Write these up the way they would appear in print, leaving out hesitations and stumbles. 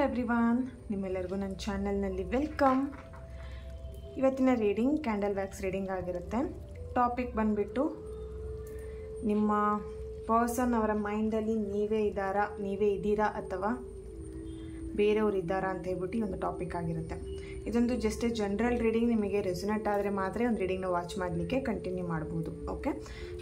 Everyone, ನಿಮ್ಮೆಲ್ಲರಿಗೂ ನನ್ನ ಚಾನಲ್ನಲ್ಲಿ ವೆಲ್ಕಮ್. ಇವತ್ತಿನ ರೀಡಿಂಗ್ ಕ್ಯಾಂಡಲ್ ವ್ಯಾಕ್ಸ್ ರೀಡಿಂಗ್ ಆಗಿರುತ್ತೆ. ಟಾಪಿಕ್ ಬಂದುಬಿಟ್ಟು ನಿಮ್ಮ ಪರ್ಸನ್ ಅವರ ಮೈಂಡಲ್ಲಿ ನೀವೇ ಇದ್ದೀರಾ ಅಥವಾ ಬೇರೆಯವರು ಇದ್ದಾರಾ ಅಂತ ಹೇಳ್ಬಿಟ್ಟು ಒಂದು ಟಾಪಿಕ್ ಆಗಿರುತ್ತೆ. ಇದೊಂದು ಜಸ್ಟ್ ಜನರಲ್ ರೀಡಿಂಗ್. ನಿಮಗೆ ರೆಸೊನೇಟ್ ಆದರೆ ಮಾತ್ರ ಒಂದು ರೀಡಿಂಗ್ನ ವಾಚ್ ಮಾಡಲಿಕ್ಕೆ ಕಂಟಿನ್ಯೂ ಮಾಡ್ಬೋದು. ಓಕೆ,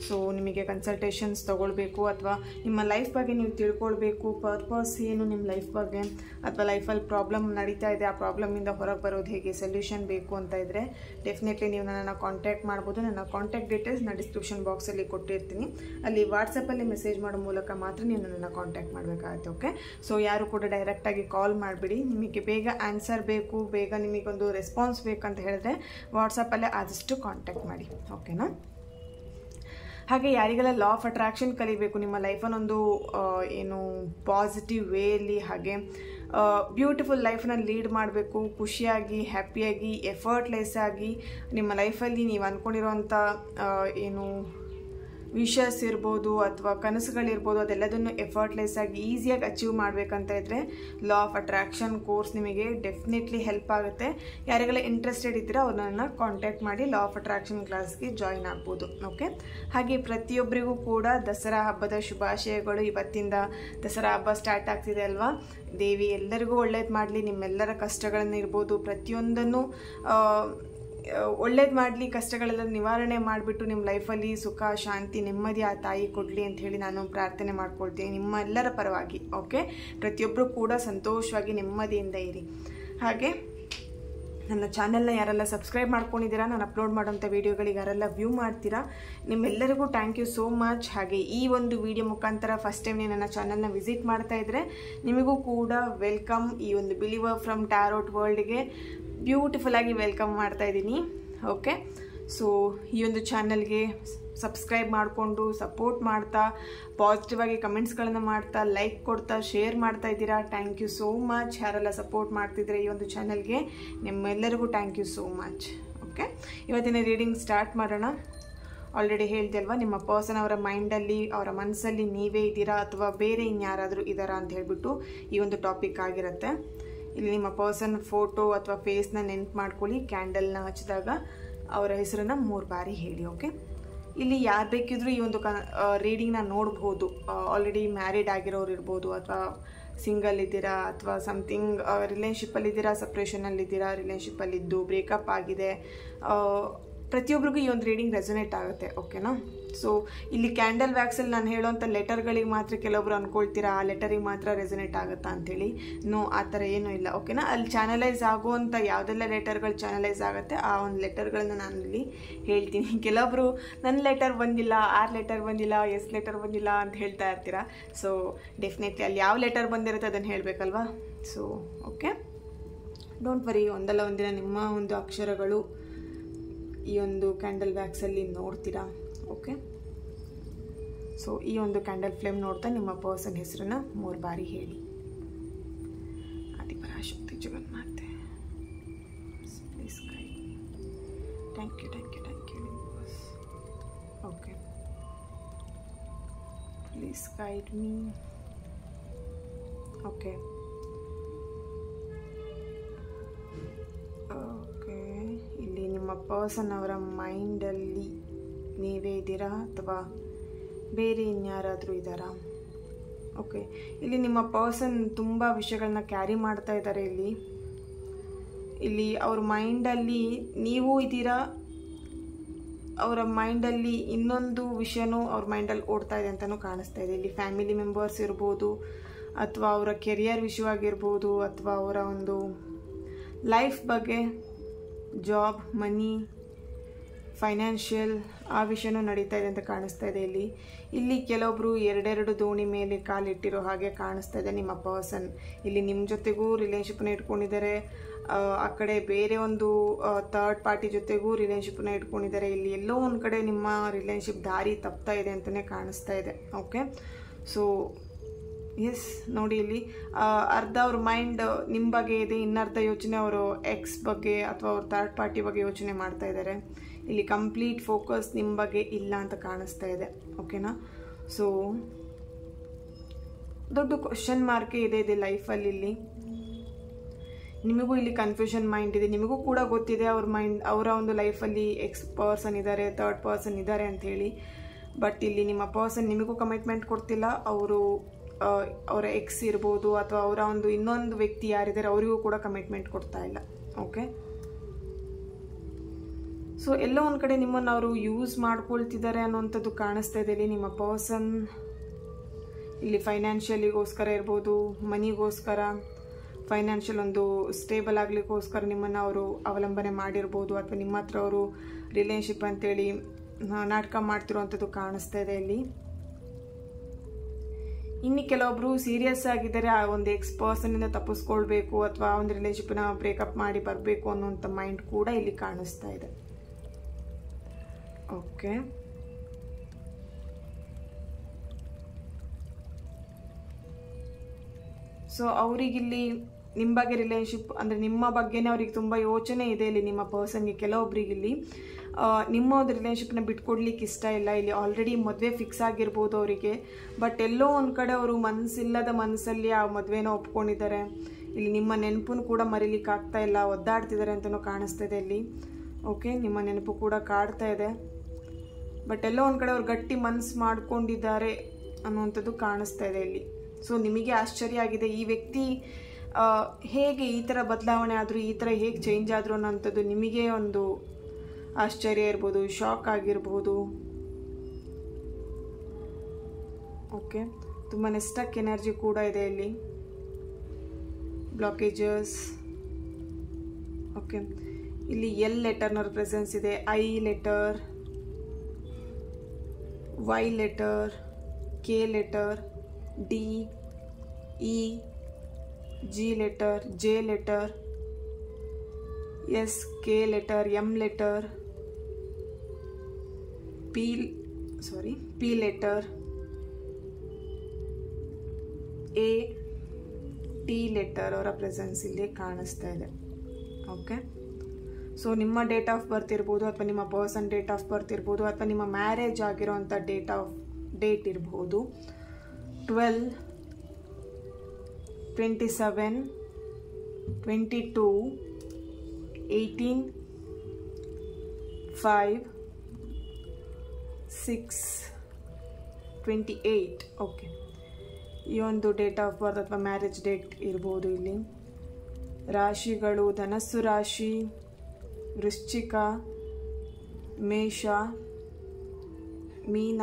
ಸೊ ನಿಮಗೆ ಕನ್ಸಲ್ಟೇಷನ್ಸ್ ತೊಗೊಳ್ಬೇಕು ಅಥವಾ ನಿಮ್ಮ ಲೈಫ್ ಬಗ್ಗೆ ನೀವು ತಿಳ್ಕೊಳ್ಬೇಕು, ಪರ್ಪಸ್ ಏನು ನಿಮ್ಮ ಲೈಫ್ ಬಗ್ಗೆ, ಅಥವಾ ಲೈಫಲ್ಲಿ ಪ್ರಾಬ್ಲಮ್ ನಡೀತಾ ಇದೆ, ಆ ಪ್ರಾಬ್ಲಮಿಂದ ಹೊರಗೆ ಬರೋದು ಹೇಗೆ, ಸೊಲ್ಯೂಷನ್ ಬೇಕು ಅಂತ ಇದ್ದರೆ ಡೆಫಿನೆಟ್ಲಿ ನೀವು ನನ್ನನ್ನು ಕಾಂಟ್ಯಾಕ್ಟ್ ಮಾಡ್ಬೋದು. ನನ್ನ ಕಾಂಟ್ಯಾಕ್ಟ್ ಡೀಟೇಲ್ಸ್ ನಾನು ಡಿಸ್ಕ್ರಿಪ್ಷನ್ ಬಾಕ್ಸಲ್ಲಿ ಕೊಟ್ಟಿರ್ತೀನಿ. ಅಲ್ಲಿ ವಾಟ್ಸಪ್ಪಲ್ಲಿ ಮೆಸೇಜ್ ಮಾಡೋ ಮೂಲಕ ಮಾತ್ರ ನೀವು ನನ್ನನ್ನು ಕಾಂಟ್ಯಾಕ್ಟ್ ಮಾಡಬೇಕಾಗುತ್ತೆ. ಓಕೆ, ಸೊ ಯಾರು ಕೂಡ ಡೈರೆಕ್ಟಾಗಿ ಕಾಲ್ ಮಾಡಿಬಿಡಿ. ನಿಮಗೆ ಬೇಗ ಆನ್ಸರ್ ಬೇಕು, ಬೇಗ ನಿಮಗೊಂದು ರೆಸ್ಪಾನ್ಸ್ ಬೇಕಂತ ಹೇಳಿದ್ರೆ ವಾಟ್ಸಪ್ಪಲ್ಲೇ ಆದಷ್ಟು ಕಾಂಟ್ಯಾಕ್ಟ್ ಮಾಡಿ. ಓಕೆನಾ? ಹಾಗೆ ಯಾರಿಗೆಲ್ಲ ಲಾ ಆಫ್ ಅಟ್ರಾಕ್ಷನ್ ಕಲಿಬೇಕು, ನಿಮ್ಮ ಲೈಫನ್ನೊಂದು ಏನು ಪಾಸಿಟಿವ್ ವೇಯಲ್ಲಿ ಹಾಗೆ ಬ್ಯೂಟಿಫುಲ್ ಲೈಫನ್ನ ಲೀಡ್ ಮಾಡಬೇಕು, ಖುಷಿಯಾಗಿ ಹ್ಯಾಪಿಯಾಗಿ ಎಫರ್ಟ್ಲೆಸ್ ಆಗಿ ನಿಮ್ಮ ಲೈಫಲ್ಲಿ ನೀವು ಅಂದ್ಕೊಂಡಿರೋಂಥ ಏನು ವಿಷಸ್ ಇರ್ಬೋದು ಅಥವಾ ಕನಸುಗಳಿರ್ಬೋದು, ಅದೆಲ್ಲದನ್ನು ಎಫರ್ಟ್ಲೆಸ್ ಆಗಿ ಈಸಿಯಾಗಿ ಅಚೀವ್ ಮಾಡಬೇಕಂತ ಇದ್ದರೆ ಲಾ ಆಫ್ ಅಟ್ರಾಕ್ಷನ್ ಕೋರ್ಸ್ ನಿಮಗೆ ಡೆಫಿನೆಟ್ಲಿ ಹೆಲ್ಪ್ ಆಗುತ್ತೆ. ಯಾರಿಗೆಲ್ಲ ಇಂಟ್ರೆಸ್ಟೆಡ್ ಇದ್ದರೆ ಅವ್ರನ್ನ ಕಾಂಟ್ಯಾಕ್ಟ್ ಮಾಡಿ ಲಾ ಆಫ್ ಅಟ್ರಾಕ್ಷನ್ ಕ್ಲಾಸ್ಗೆ ಜಾಯಿನ್ ಆಗ್ಬೋದು. ಓಕೆ, ಹಾಗೆ ಪ್ರತಿಯೊಬ್ಬರಿಗೂ ಕೂಡ ದಸರಾ ಹಬ್ಬದ ಶುಭಾಶಯಗಳು. ಇವತ್ತಿಂದ ದಸರಾ ಹಬ್ಬ ಸ್ಟಾರ್ಟ್ ಆಗ್ತಿದೆ ಅಲ್ವಾ? ದೇವಿ ಎಲ್ಲರಿಗೂ ಒಳ್ಳೇದು ಮಾಡಲಿ, ನಿಮ್ಮೆಲ್ಲರ ಕಷ್ಟಗಳನ್ನು ಇರ್ಬೋದು ಪ್ರತಿಯೊಂದನ್ನು ಒಳ್ಳೇದು ಮಾಡಲಿ, ಕಷ್ಟಗಳೆಲ್ಲ ನಿವಾರಣೆ ಮಾಡಿಬಿಟ್ಟು ನಿಮ್ಮ ಲೈಫಲ್ಲಿ ಸುಖ ಶಾಂತಿ ನೆಮ್ಮದಿ ಆ ತಾಯಿ ಕೊಡಲಿ ಅಂತ ಹೇಳಿ ನಾನು ಪ್ರಾರ್ಥನೆ ಮಾಡ್ಕೊಳ್ತೀನಿ ನಿಮ್ಮ ಎಲ್ಲರ ಪರವಾಗಿ. ಓಕೆ, ಪ್ರತಿಯೊಬ್ಬರು ಕೂಡ ಸಂತೋಷವಾಗಿ ನೆಮ್ಮದಿಯಿಂದ ಇರಿ. ಹಾಗೆ ನನ್ನ ಚಾನಲ್ನ ಯಾರೆಲ್ಲ ಸಬ್ಸ್ಕ್ರೈಬ್ ಮಾಡ್ಕೊಂಡಿದ್ದೀರಾ, ನಾನು ಅಪ್ಲೋಡ್ ಮಾಡೋಂಥ ವೀಡಿಯೋಗಳಿಗೆ ಯಾರೆಲ್ಲ ವ್ಯೂ ಮಾಡ್ತೀರಾ, ನಿಮ್ಮೆಲ್ಲರಿಗೂ ಥ್ಯಾಂಕ್ ಯು ಸೋ ಮಚ್. ಹಾಗೆ ಈ ಒಂದು ವಿಡಿಯೋ ಮುಖಾಂತರ ಫಸ್ಟ್ ಟೈಮ್ ನೀವು ನನ್ನ ಚಾನಲ್ನ ವಿಸಿಟ್ ಮಾಡ್ತಾ ಇದ್ದರೆ ನಿಮಗೂ ಕೂಡ ವೆಲ್ಕಮ್. ಈ ಒಂದು ಬಿಲೀವರ್ ಫ್ರಮ್ ಟ್ಯಾರೋಟ್ ವರ್ಲ್ಡ್ಗೆ ಬ್ಯೂಟಿಫುಲ್ ಆಗಿ ವೆಲ್ಕಮ್ ಮಾಡ್ತಾ ಇದ್ದೀನಿ. ಓಕೆ, ಸೊ ಈ ಒಂದು ಚಾನಲ್ಗೆ ಸಬ್ಸ್ಕ್ರೈಬ್ ಮಾಡಿಕೊಂಡು ಸಪೋರ್ಟ್ ಮಾಡ್ತಾ, ಪಾಸಿಟಿವ್ ಆಗಿ ಕಮೆಂಟ್ಸ್ಗಳನ್ನು ಮಾಡ್ತಾ, ಲೈಕ್ ಕೊಡ್ತಾ, ಶೇರ್ ಮಾಡ್ತಾ ಇದ್ದೀರಾ. Thank you so much. ಯಾರೆಲ್ಲ ಸಪೋರ್ಟ್ ಮಾಡ್ತಿದ್ರೆ ಈ ಒಂದು ಚಾನಲ್ಗೆ ನಿಮ್ಮೆಲ್ಲರಿಗೂ thank you so much. Okay, ಇವತ್ತಿನ ರೀಡಿಂಗ್ ಸ್ಟಾರ್ಟ್ ಮಾಡೋಣ. ಆಲ್ರೆಡಿ ಹೇಳ್ದೆ ಅಲ್ವಾ, ನಿಮ್ಮ ಪರ್ಸನ್ ಅವರ ಮೈಂಡಲ್ಲಿ ಅವರ ಮನಸ್ಸಲ್ಲಿ ನೀವೇ ಇದ್ದೀರಾ ಅಥವಾ ಬೇರೆ ಇನ್ಯಾರಾದರೂ ಇದ್ದಾರಾ ಅಂತ ಹೇಳ್ಬಿಟ್ಟು ಈ ಒಂದು ಟಾಪಿಕ್ ಆಗಿರುತ್ತೆ. ಇಲ್ಲಿ ನಿಮ್ಮ ಪರ್ಸನ್ ಫೋಟೋ ಅಥವಾ ಫೇಸ್ನ ನೆನ್ಪು ಮಾಡ್ಕೊಳ್ಳಿ. ಕ್ಯಾಂಡಲ್ನ ಹಚ್ಚಿದಾಗ ಅವರ ಹೆಸರನ್ನು 3 ಬಾರಿ ಹೇಳಿ. ಓಕೆ, ಇಲ್ಲಿ ಯಾರು ಬೇಕಿದ್ರೂ ಈ ಒಂದು ರೀಡಿಂಗ್ನ ನೋಡ್ಬೋದು. ಆಲ್ರೆಡಿ ಮ್ಯಾರಿಡ್ ಆಗಿರೋರು ಇರ್ಬೋದು, ಅಥವಾ ಸಿಂಗಲ್ ಇದ್ದೀರಾ, ಅಥವಾ ಸಮಥಿಂಗ್ ರಿಲೇಷನ್ಶಿಪ್ಪಲ್ಲಿದ್ದೀರಾ, ಸಪ್ರೇಷನಲ್ಲಿದ್ದೀರಾ, ರಿಲೇಷನ್ಶಿಪ್ಪಲ್ಲಿದ್ದು ಬ್ರೇಕಪ್ ಆಗಿದೆ, ಪ್ರತಿಯೊಬ್ಬರಿಗೂ ಈ ಒಂದು ರೀಡಿಂಗ್ ರೆಸೊನೇಟ್ ಆಗುತ್ತೆ. ಓಕೆನಾ? ಸೊ ಇಲ್ಲಿ ಕ್ಯಾಂಡಲ್ ವ್ಯಾಕ್ಸಲ್ಲಿ ನಾನು ಹೇಳೋವಂಥ ಲೆಟರ್ಗಳಿಗೆ ಮಾತ್ರ ಕೆಲವೊಬ್ರು ಅಂದ್ಕೊಳ್ತೀರಾ ಆ ಲೆಟರಿಗೆ ಮಾತ್ರ ರೆಸೊನೇಟ್ ಆಗುತ್ತಾ ಅಂಥೇಳಿ. ನೋ, ಆ ಥರ ಏನೂ ಇಲ್ಲ. ಓಕೆನಾ? ಅಲ್ಲಿ ಚಾನಲೈಸ್ ಆಗುವಂಥ ಯಾವುದೆಲ್ಲ ಲೆಟರ್ಗಳು ಚಾನಲೈಸ್ ಆಗುತ್ತೆ ಆ ಒಂದು ಲೆಟರ್ಗಳನ್ನ ನಾನು ಇಲ್ಲಿ ಹೇಳ್ತೀನಿ. ಕೆಲವೊಬ್ರು ನನ್ನ ಲೆಟರ್ ಬಂದಿಲ್ಲ, ಆರ್ ಲೆಟರ್ ಬಂದಿಲ್ಲ, ಎಸ್ ಲೆಟರ್ ಬಂದಿಲ್ಲ ಅಂತ ಹೇಳ್ತಾ ಇರ್ತೀರಾ. ಸೊ ಡೆಫಿನೆಟ್ಲಿ ಅಲ್ಲಿ ಯಾವ ಲೆಟರ್ ಬಂದಿರುತ್ತೆ ಅದನ್ನು ಹೇಳಬೇಕಲ್ವಾ? ಸೊ ಓಕೆ, ಡೋಂಟ್ ವರಿ, ಒಂದಲ್ಲ ಒಂದಿನ ನಿಮ್ಮ ಒಂದು ಅಕ್ಷರಗಳು ಈ ಒಂದು ಕ್ಯಾಂಡಲ್ ವ್ಯಾಕ್ಸಲ್ಲಿ ನೋಡ್ತೀರಾ. ಓಕೆ, ಸೊ ಈ ಒಂದು ಕ್ಯಾಂಡಲ್ ಫ್ಲೇಮ್ ನೋಡ್ತಾ ನಿಮ್ಮ ಪರ್ಸನ್ ಹೆಸರನ್ನ 3 ಬಾರಿ ಹೇಳಿ. ಆದಿಪರಾಶಕ್ತಿ ಜಗನ್ಮಾತೆ, please guide me. Thank you, thank you, thank you. Okay, please guide me. Okay, ಇಲ್ಲಿ ನಿಮ್ಮ ಪರ್ಸನ್ ಅವರ ಮೈಂಡಲ್ಲಿ ನೀವೇ ಇದ್ದೀರಾ ಅಥವಾ ಬೇರೆ ಇನ್ಯಾರಾದರೂ ಇದ್ದಾರಾ? ಓಕೆ, ಇಲ್ಲಿ ನಿಮ್ಮ ಪರ್ಸನ್ ತುಂಬ ವಿಷಯಗಳನ್ನ ಕ್ಯಾರಿ ಮಾಡ್ತಾ ಇದ್ದಾರೆ. ಇಲ್ಲಿ ಅವ್ರ ಮೈಂಡಲ್ಲಿ ನೀವು ಇದ್ದೀರಾ, ಅವರ ಮೈಂಡಲ್ಲಿ ಇನ್ನೊಂದು ವಿಷಯನೂ ಅವ್ರ ಮೈಂಡಲ್ಲಿ ಓಡ್ತಾ ಇದೆ ಅಂತಲೂ ಕಾಣಿಸ್ತಾ ಇದೆ. ಇಲ್ಲಿ ಫ್ಯಾಮಿಲಿ ಮೆಂಬರ್ಸ್ ಇರ್ಬೋದು, ಅಥವಾ ಅವರ ಕೆರಿಯರ್ ವಿಷಯವಾಗಿರ್ಬೋದು, ಅಥವಾ ಅವರ ಒಂದು ಲೈಫ್ ಬಗ್ಗೆ, ಜಾಬ್, ಮನಿ, ಫೈನಾನ್ಷಿಯಲ್ ಆ ವಿಷಯನೂ ನಡೀತಾ ಇದೆ ಅಂತ ಕಾಣಿಸ್ತಾ ಇದೆ. ಇಲ್ಲಿ ಕೆಲವೊಬ್ರು 2 ದೋಣಿ ಮೇಲೆ ಕಾಲಿಟ್ಟಿರೋ ಹಾಗೆ ಕಾಣಿಸ್ತಾ ಇದೆ ನಿಮ್ಮ ಪರ್ಸನ್. ಇಲ್ಲಿ ನಿಮ್ಮ ಜೊತೆಗೂ ರಿಲೇಷನ್ಶಿಪ್ನ ಇಟ್ಕೊಂಡಿದ್ದಾರೆ, ಆ ಕಡೆ ಬೇರೆ ಒಂದು ಥರ್ಡ್ ಪಾರ್ಟಿ ಜೊತೆಗೂ ರಿಲೇಷನ್ಶಿಪ್ನ ಇಟ್ಕೊಂಡಿದ್ದಾರೆ. ಇಲ್ಲಿ ಎಲ್ಲೋ ಒಂದು ಕಡೆ ನಿಮ್ಮ ರಿಲೇಷನ್ಶಿಪ್ ದಾರಿ ತಪ್ತಾ ಇದೆ ಅಂತಲೇ ಕಾಣಿಸ್ತಾ ಇದೆ. ಓಕೆ, ಸೊ ಎಸ್ ನೋಡಿ, ಇಲ್ಲಿ ಅರ್ಧ ಅವ್ರ ಮೈಂಡ್ ನಿಮ್ಮ ಬಗ್ಗೆ ಇದೆ, ಇನ್ನರ್ಧ ಯೋಚನೆ ಅವರು ಎಕ್ಸ್ ಬಗ್ಗೆ ಅಥವಾ ಅವ್ರ ಥರ್ಡ್ ಪಾರ್ಟಿ ಬಗ್ಗೆ ಯೋಚನೆ ಮಾಡ್ತಾ ಇದ್ದಾರೆ. ಇಲ್ಲಿ ಕಂಪ್ಲೀಟ್ ಫೋಕಸ್ ನಿಮ್ಮ ಬಗ್ಗೆ ಇಲ್ಲ ಅಂತ ಕಾಣಿಸ್ತಾ ಇದೆ. ಓಕೆನಾ? ಸೊ ದೊಡ್ಡ ಕ್ವಶನ್ ಮಾರ್ಕೇ ಇದೆ ಲೈಫಲ್ಲಿ. ನಿಮಗೂ ಇಲ್ಲಿ ಕನ್ಫ್ಯೂಷನ್ ಮೈಂಡ್ ಇದೆ, ನಿಮಗೂ ಕೂಡ ಗೊತ್ತಿದೆ ಅವರ ಒಂದು ಲೈಫಲ್ಲಿ ಪರ್ಸನ್ ಇದ್ದಾರೆ, ಥರ್ಡ್ ಪರ್ಸನ್ ಇದ್ದಾರೆ ಅಂತ ಹೇಳಿ. ಬಟ್ ಇಲ್ಲಿ ನಿಮ್ಮ ಪರ್ಸನ್ ನಿಮಗೂ ಕಮಿಟ್ಮೆಂಟ್ ಕೊಡ್ತಿಲ್ಲ. ಅವರ ಎಕ್ಸ್ ಇರ್ಬೋದು ಅಥವಾ ಅವರ ಒಂದು ಇನ್ನೊಂದು ವ್ಯಕ್ತಿ ಯಾರಿದ್ದಾರೆ ಅವರಿಗೂ ಕೂಡ ಕಮಿಟ್ಮೆಂಟ್ ಕೊಡ್ತಾ ಇಲ್ಲ. ಓಕೆ, ಸೊ ಎಲ್ಲೋ ಒಂದು ಕಡೆ ನಿಮ್ಮನ್ನು ಅವರು ಯೂಸ್ ಮಾಡ್ಕೊಳ್ತಿದ್ದಾರೆ ಅನ್ನೋಂಥದ್ದು ಕಾಣಿಸ್ತಾ ಇದೆ ಇಲ್ಲಿ. ನಿಮ್ಮ ಪರ್ಸನ್ ಇಲ್ಲಿ ಫೈನಾನ್ಷಿಯಲಿಗೋಸ್ಕರ ಇರ್ಬೋದು, ಮನಿಗೋಸ್ಕರ, ಫೈನಾನ್ಷಿಯಲ್ ಒಂದು ಸ್ಟೇಬಲ್ ಆಗಲಿಕ್ಕೋಸ್ಕರ ನಿಮ್ಮನ್ನು ಅವರು ಅವಲಂಬನೆ ಮಾಡಿರ್ಬೋದು, ಅಥವಾ ನಿಮ್ಮ ಹತ್ರ ಅವರು ರಿಲೇಶನ್ಶಿಪ್ ಅಂತೇಳಿ ನಾಟಕ ಮಾಡ್ತಿರುವಂಥದ್ದು ಕಾಣಿಸ್ತಾ ಇದೆ ಇಲ್ಲಿ. ಇನ್ನು ಕೆಲವೊಬ್ರು ಸೀರಿಯಸ್ ಆಗಿದ್ದಾರೆ, ಆ ಒಂದು ಎಕ್ಸ್ ಪರ್ಸನ್ನಿಂದ ತಪ್ಪಿಸ್ಕೊಳ್ಬೇಕು ಅಥವಾ ಆ ಒಂದು ರಿಲೇಶನ್ಶಿಪ್ನ ಬ್ರೇಕಪ್ ಮಾಡಿ ಬರಬೇಕು ಅನ್ನೋಂಥ ಮೈಂಡ್ ಕೂಡ ಇಲ್ಲಿ ಕಾಣಿಸ್ತಾ ಇದೆ. ಓಕೆ, ಸೊ ಅವರಿಗಿಲ್ಲಿ ನಿಮ್ಮ ಬಗ್ಗೆ ರಿಲೇಶನ್ಶಿಪ್ ಅಂದರೆ ನಿಮ್ಮ ಬಗ್ಗೆನೇ ಅವ್ರಿಗೆ ತುಂಬ ಯೋಚನೆ ಇದೆ ಇಲ್ಲಿ. ನಿಮ್ಮ ಪರ್ಸನ್ಗೆ ಕೆಲವೊಬ್ರಿಗಿಲ್ಲಿ ನಿಮ್ಮ ಒಂದು ರಿಲೇಶನ್ಶಿಪ್ನ ಬಿಟ್ಕೊಡ್ಲಿಕ್ಕೆ ಇಷ್ಟ ಇಲ್ಲ. ಇಲ್ಲಿ ಆಲ್ರೆಡಿ ಮದುವೆ ಫಿಕ್ಸ್ ಆಗಿರ್ಬೋದು ಅವರಿಗೆ, ಬಟ್ ಎಲ್ಲೋ ಒಂದು ಕಡೆ ಅವರು ಮನಸ್ಸಿಲ್ಲದ ಮನಸ್ಸಲ್ಲಿ ಆ ಮದುವೆನ ಒಪ್ಕೊಂಡಿದ್ದಾರೆ. ಇಲ್ಲಿ ನಿಮ್ಮ ನೆನಪನ್ನು ಕೂಡ ಮರಿಲಿಕ್ಕೆ ಆಗ್ತಾ ಇಲ್ಲ, ಒದ್ದಾಡ್ತಿದ್ದಾರೆ ಅಂತಲೂ ಕಾಣಿಸ್ತಾ ಇದೆ ಇಲ್ಲಿ. ಓಕೆ, ನಿಮ್ಮ ನೆನಪು ಕೂಡ ಕಾಡ್ತಾ ಇದೆ, ಬಟ್ ಎಲ್ಲೋ ಒಂದು ಕಡೆ ಅವ್ರು ಗಟ್ಟಿ ಮನಸ್ಸು ಮಾಡ್ಕೊಂಡಿದ್ದಾರೆ ಅನ್ನುವಂಥದ್ದು ಕಾಣಿಸ್ತಾ ಇದೆ ಇಲ್ಲಿ. ಸೊ ನಿಮಗೆ ಆಶ್ಚರ್ಯ ಆಗಿದೆ ಈ ವ್ಯಕ್ತಿ ಹೇಗೆ ಈ ಥರ ಬದಲಾವಣೆ ಆದರೂ, ಈ ಥರ ಹೇಗೆ ಚೇಂಜ್ ಆದರು ಅನ್ನೋಂಥದ್ದು ನಿಮಗೆ ಒಂದು ಆಶ್ಚರ್ಯ ಇರ್ಬೋದು, ಶಾಕ್ ಆಗಿರ್ಬೋದು. ಓಕೆ, ತುಂಬಾ ಸ್ಟಕ್ ಎನರ್ಜಿ ಕೂಡ ಇದೆ ಇಲ್ಲಿ, ಬ್ಲಾಕೇಜಸ್. ಓಕೆ, ಇಲ್ಲಿ ಎಲ್ ಲೆಟರ್ನ ಪ್ರೆಸೆನ್ಸ್ ಇದೆ, I letter, Y letter, K letter, D, E, G letter, J letter, S, K letter, M letter, P letter, A, T letter ಅವರ ಪ್ರೆಸೆನ್ಸ್ ಇಲ್ಲಿ ಕಾಣಿಸ್ತಾ ಇದೆ. ಓಕೆ, ಸೊ ನಿಮ್ಮ ಡೇಟ್ ಆಫ್ ಬರ್ತ್ ಇರ್ಬೋದು, ಅಥವಾ ನಿಮ್ಮ ಪರ್ಸನ್ ಡೇಟ್ ಆಫ್ ಬರ್ತ್ ಇರ್ಬೋದು, ಅಥವಾ ನಿಮ್ಮ ಮ್ಯಾರೇಜ್ ಆಗಿರೋಂಥ ಡೇಟ್ ಇರ್ಬೋದು. 12, 27, 22, 18, 5, 6, 28. ಓಕೆ, ಈ ಒಂದು ಡೇಟ್ ಆಫ್ ಬರ್ತ್ ಅಥವಾ ಮ್ಯಾರೇಜ್ ಡೇಟ್ ಇರ್ಬೋದು ಇಲ್ಲಿ. ರಾಶಿಗಳು ಧನಸ್ಸು ರಾಶಿ, ವೃಶ್ಚಿಕ, ಮೇಷ, ಮೀನ,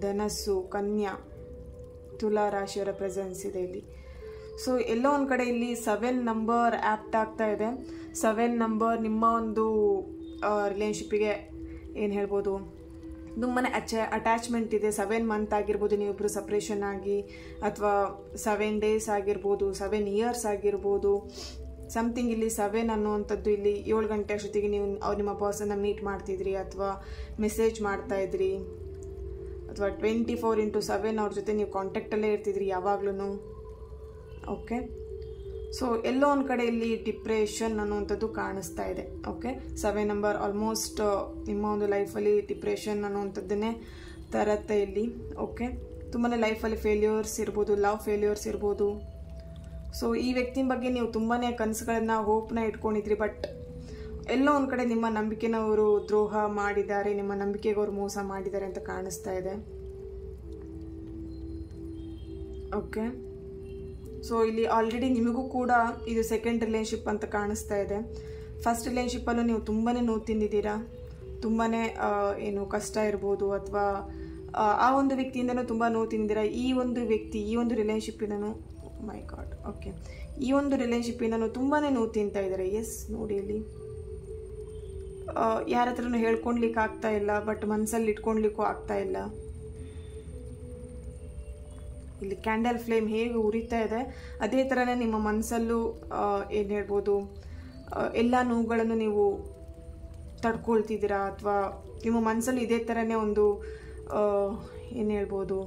ಧನಸ್ಸು, ಕನ್ಯಾ, ತುಲಾ ರಾಶಿಯವರ ಪ್ರೆಸೆನ್ಸ್ ಇದೆ ಇಲ್ಲಿ. ಸೊ ಎಲ್ಲೋ ಒಂದು ಕಡೆ ಇಲ್ಲಿ 7 ನಂಬರ್ ಆ್ಯಪ್ಟ್ ಆಗ್ತಾ ಇದೆ. 7 ನಂಬರ್ ನಿಮ್ಮ ಒಂದು ರಿಲೇಶನ್ಶಿಪ್ಪಿಗೆ ಏನು ಹೇಳ್ಬೋದು, ತುಂಬಾ ಅಟ್ಯಾಚ್ಮೆಂಟ್ ಇದೆ. 7 ಮಂತ್ ಆಗಿರ್ಬೋದು ನೀವಿಬ್ಬರು ಸಪ್ರೇಷನ್ ಆಗಿ, ಅಥವಾ 7 ಡೇಸ್ ಆಗಿರ್ಬೋದು, 7 ಇಯರ್ಸ್ ಆಗಿರ್ಬೋದು. ಸಮಥಿಂಗ್ ಇಲ್ಲಿ 7 ಅನ್ನುವಂಥದ್ದು ಇಲ್ಲಿ 7 ಗಂಟೆ ಅಷ್ಟೊತ್ತಿಗೆ ನೀವು ನಿಮ್ಮ ಪರ್ಸನ್ನ ಮೀಟ್ ಮಾಡ್ತಿದ್ರಿ, ಅಥವಾ ಮೆಸೇಜ್ ಮಾಡ್ತಾಯಿದ್ರಿ, ಅಥವಾ 24/7 ಅವ್ರ ಜೊತೆ ನೀವು ಕಾಂಟ್ಯಾಕ್ಟಲ್ಲೇ ಇರ್ತಿದ್ರಿ ಯಾವಾಗ್ಲೂ. ಓಕೆ, ಸೊ ಎಲ್ಲೋ ಒಂದು ಕಡೆ ಇಲ್ಲಿ ಡಿಪ್ರೆಷನ್ ಅನ್ನುವಂಥದ್ದು ಕಾಣಿಸ್ತಾ ಇದೆ. ಓಕೆ, 7 ನಂಬರ್ ಆಲ್ಮೋಸ್ಟ್ ನಿಮ್ಮ ಒಂದು ಲೈಫಲ್ಲಿ ಡಿಪ್ರೆಷನ್ ಅನ್ನುವಂಥದ್ದನ್ನೇ ತರತ್ತೆ ಇಲ್ಲಿ. ಓಕೆ, ತುಂಬಾ ಲೈಫಲ್ಲಿ ಫೇಲ್ಯೂರ್ಸ್ ಇರ್ಬೋದು, ಲವ್ ಫೇಲ್ಯೂರ್ಸ್ ಇರ್ಬೋದು. ಸೊ ಈ ವ್ಯಕ್ತಿ ಬಗ್ಗೆ ನೀವು ತುಂಬಾ ಕನಸುಗಳನ್ನು, ಹೋಪ್ನ ಇಟ್ಕೊಂಡಿದ್ರಿ, ಬಟ್ ಎಲ್ಲೋ ಒಂದು ಕಡೆ ನಿಮ್ಮ ನಂಬಿಕೆನ ಅವರು ದ್ರೋಹ ಮಾಡಿದ್ದಾರೆ, ನಿಮ್ಮ ನಂಬಿಕೆಗೆ ಅವರು ಮೋಸ ಮಾಡಿದ್ದಾರೆ ಅಂತ ಕಾಣಿಸ್ತಾ ಇದೆ. ಓಕೆ, ಸೊ ಇಲ್ಲಿ ಆಲ್ರೆಡಿ ನಿಮಗೂ ಕೂಡ ಇದು ಸೆಕೆಂಡ್ ರಿಲೇಶನ್ಶಿಪ್ ಅಂತ ಕಾಣಿಸ್ತಾ ಇದೆ. ಫಸ್ಟ್ ರಿಲೇಶನ್ಶಿಪ್ಪಲ್ಲೂ ನೀವು ತುಂಬಾ ನೋವು ತಿಂದಿದ್ದೀರಾ, ತುಂಬಾ ಏನು ಕಷ್ಟ ಇರ್ಬೋದು, ಅಥವಾ ಆ ಒಂದು ವ್ಯಕ್ತಿಯಿಂದನೂ ತುಂಬ ನೋವು ತಿಂದಿದ್ದೀರಾ. ಈ ಒಂದು ವ್ಯಕ್ತಿ, ಈ ಒಂದು ರಿಲೇಶನ್ಶಿಪ್ಪಿನೂ, ಮೈ ಗಾಡ್, ಓಕೆ, ಈ ಒಂದು ರಿಲೇಶನ್ಶಿಪ್ಪಿಂದನೂ ತುಂಬಾ ನೋವು ತಿಂತಾ ಇದ್ದಾರೆ. ಎಸ್, ನೋಡಿ ಇಲ್ಲಿ ಯಾರ ಹತ್ರನೂ ಹೇಳ್ಕೊಳ್ಲಿಕ್ಕೆ ಆಗ್ತಾ ಇಲ್ಲ, ಬಟ್ ಮನಸ್ಸಲ್ಲಿ ಇಟ್ಕೊಳ್ಲಿಕ್ಕೂ ಆಗ್ತಾ ಇಲ್ಲ. ಇಲ್ಲಿ ಕ್ಯಾಂಡಲ್ ಫ್ಲೇಮ್ ಹೇಗೆ ಉರಿತಾ ಇದೆ, ಅದೇ ಥರನೇ ನಿಮ್ಮ ಮನಸ್ಸಲ್ಲೂ ಏನು ಹೇಳ್ಬೋದು, ಎಲ್ಲ ನೋವುಗಳನ್ನು ನೀವು ತಡ್ಕೊಳ್ತಿದ್ದೀರಾ, ಅಥವಾ ನಿಮ್ಮ ಮನಸ್ಸಲ್ಲಿ ಇದೇ ಥರನೇ ಒಂದು ಏನು ಹೇಳ್ಬೋದು,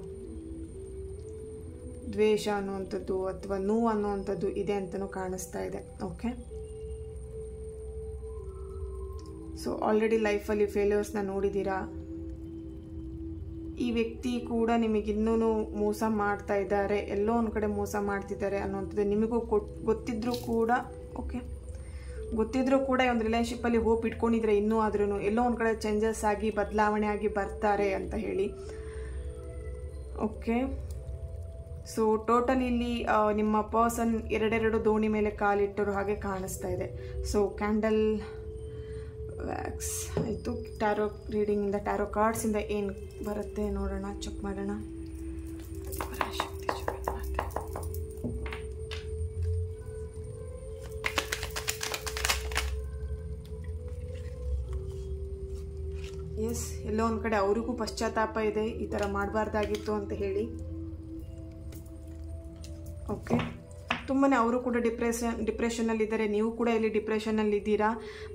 ದ್ವೇಷ ಅನ್ನುವಂಥದ್ದು ಅಥವಾ ನೋವು ಅನ್ನುವಂಥದ್ದು ಇದೆ ಅಂತಲೂ ಕಾಣಿಸ್ತಾ ಇದೆ. ಓಕೆ, ಸೊ ಆಲ್ರೆಡಿ ಲೈಫಲ್ಲಿ ಫೇಲ್ಯೂರ್ಸ್ನ ನೋಡಿದ್ದೀರಾ. ಈ ವ್ಯಕ್ತಿ ಕೂಡ ನಿಮಗಿನ್ನೂ ಮೋಸ ಮಾಡ್ತಾ ಇದ್ದಾರೆ, ಎಲ್ಲೋ ಒಂದು ಕಡೆ ಮೋಸ ಮಾಡ್ತಿದ್ದಾರೆ ಅನ್ನೋಂಥದ್ದು ನಿಮಗೂ ಗೊತ್ತಿದ್ರೂ ಕೂಡ, ಓಕೆ, ಗೊತ್ತಿದ್ರೂ ಕೂಡ ಈ ಒಂದು ರಿಲೇಶನ್ಶಿಪ್ಪಲ್ಲಿ ಹೋಪ್ ಇಟ್ಕೊಂಡಿದ್ರೆ ಇನ್ನೂ ಆದ್ರೂ ಎಲ್ಲೋ ಒಂದು ಕಡೆ ಚೇಂಜಸ್ ಆಗಿ ಬದಲಾವಣೆ ಆಗಿ ಬರ್ತಾರೆ ಅಂತ ಹೇಳಿ. ಓಕೆ, ಸೊ ಟೋಟಲ್ ಇಲ್ಲಿ ನಿಮ್ಮ ಪರ್ಸನ್ ಎರಡೆರಡು ದೋಣಿ ಮೇಲೆ ಕಾಲಿಟ್ಟರು ಹಾಗೆ ಕಾಣಿಸ್ತಾ ಇದೆ. ಸೊ ಕ್ಯಾಂಡಲ್ ವ್ಯಾಕ್ಸ್ ಆಯಿತು. ಟ್ಯಾರೋ ರೀಡಿಂಗಿಂದ, ಟ್ಯಾರೋ ಕಾರ್ಡ್ಸಿಂದ ಏನು ಬರುತ್ತೆ ನೋಡೋಣ, ಚೆಕ್ ಮಾಡೋಣ. ಎಸ್, ಎಲ್ಲೋ ಒಂದು ಕಡೆ ಅವ್ರಿಗೂ ಪಶ್ಚಾತ್ತಾಪ ಇದೆ, ಈ ಥರ ಮಾಡಬಾರ್ದಾಗಿತ್ತು ಅಂತ ಹೇಳಿ. ಓಕೆ, ತುಂಬಾ ಅವರು ಕೂಡ ಡಿಪ್ರೆಷನ್ನಲ್ಲಿದ್ದಾರೆ, ನೀವು ಕೂಡ ಇಲ್ಲಿ ಡಿಪ್ರೆಷನ್ನಲ್ಲಿದ್ದೀರಾ.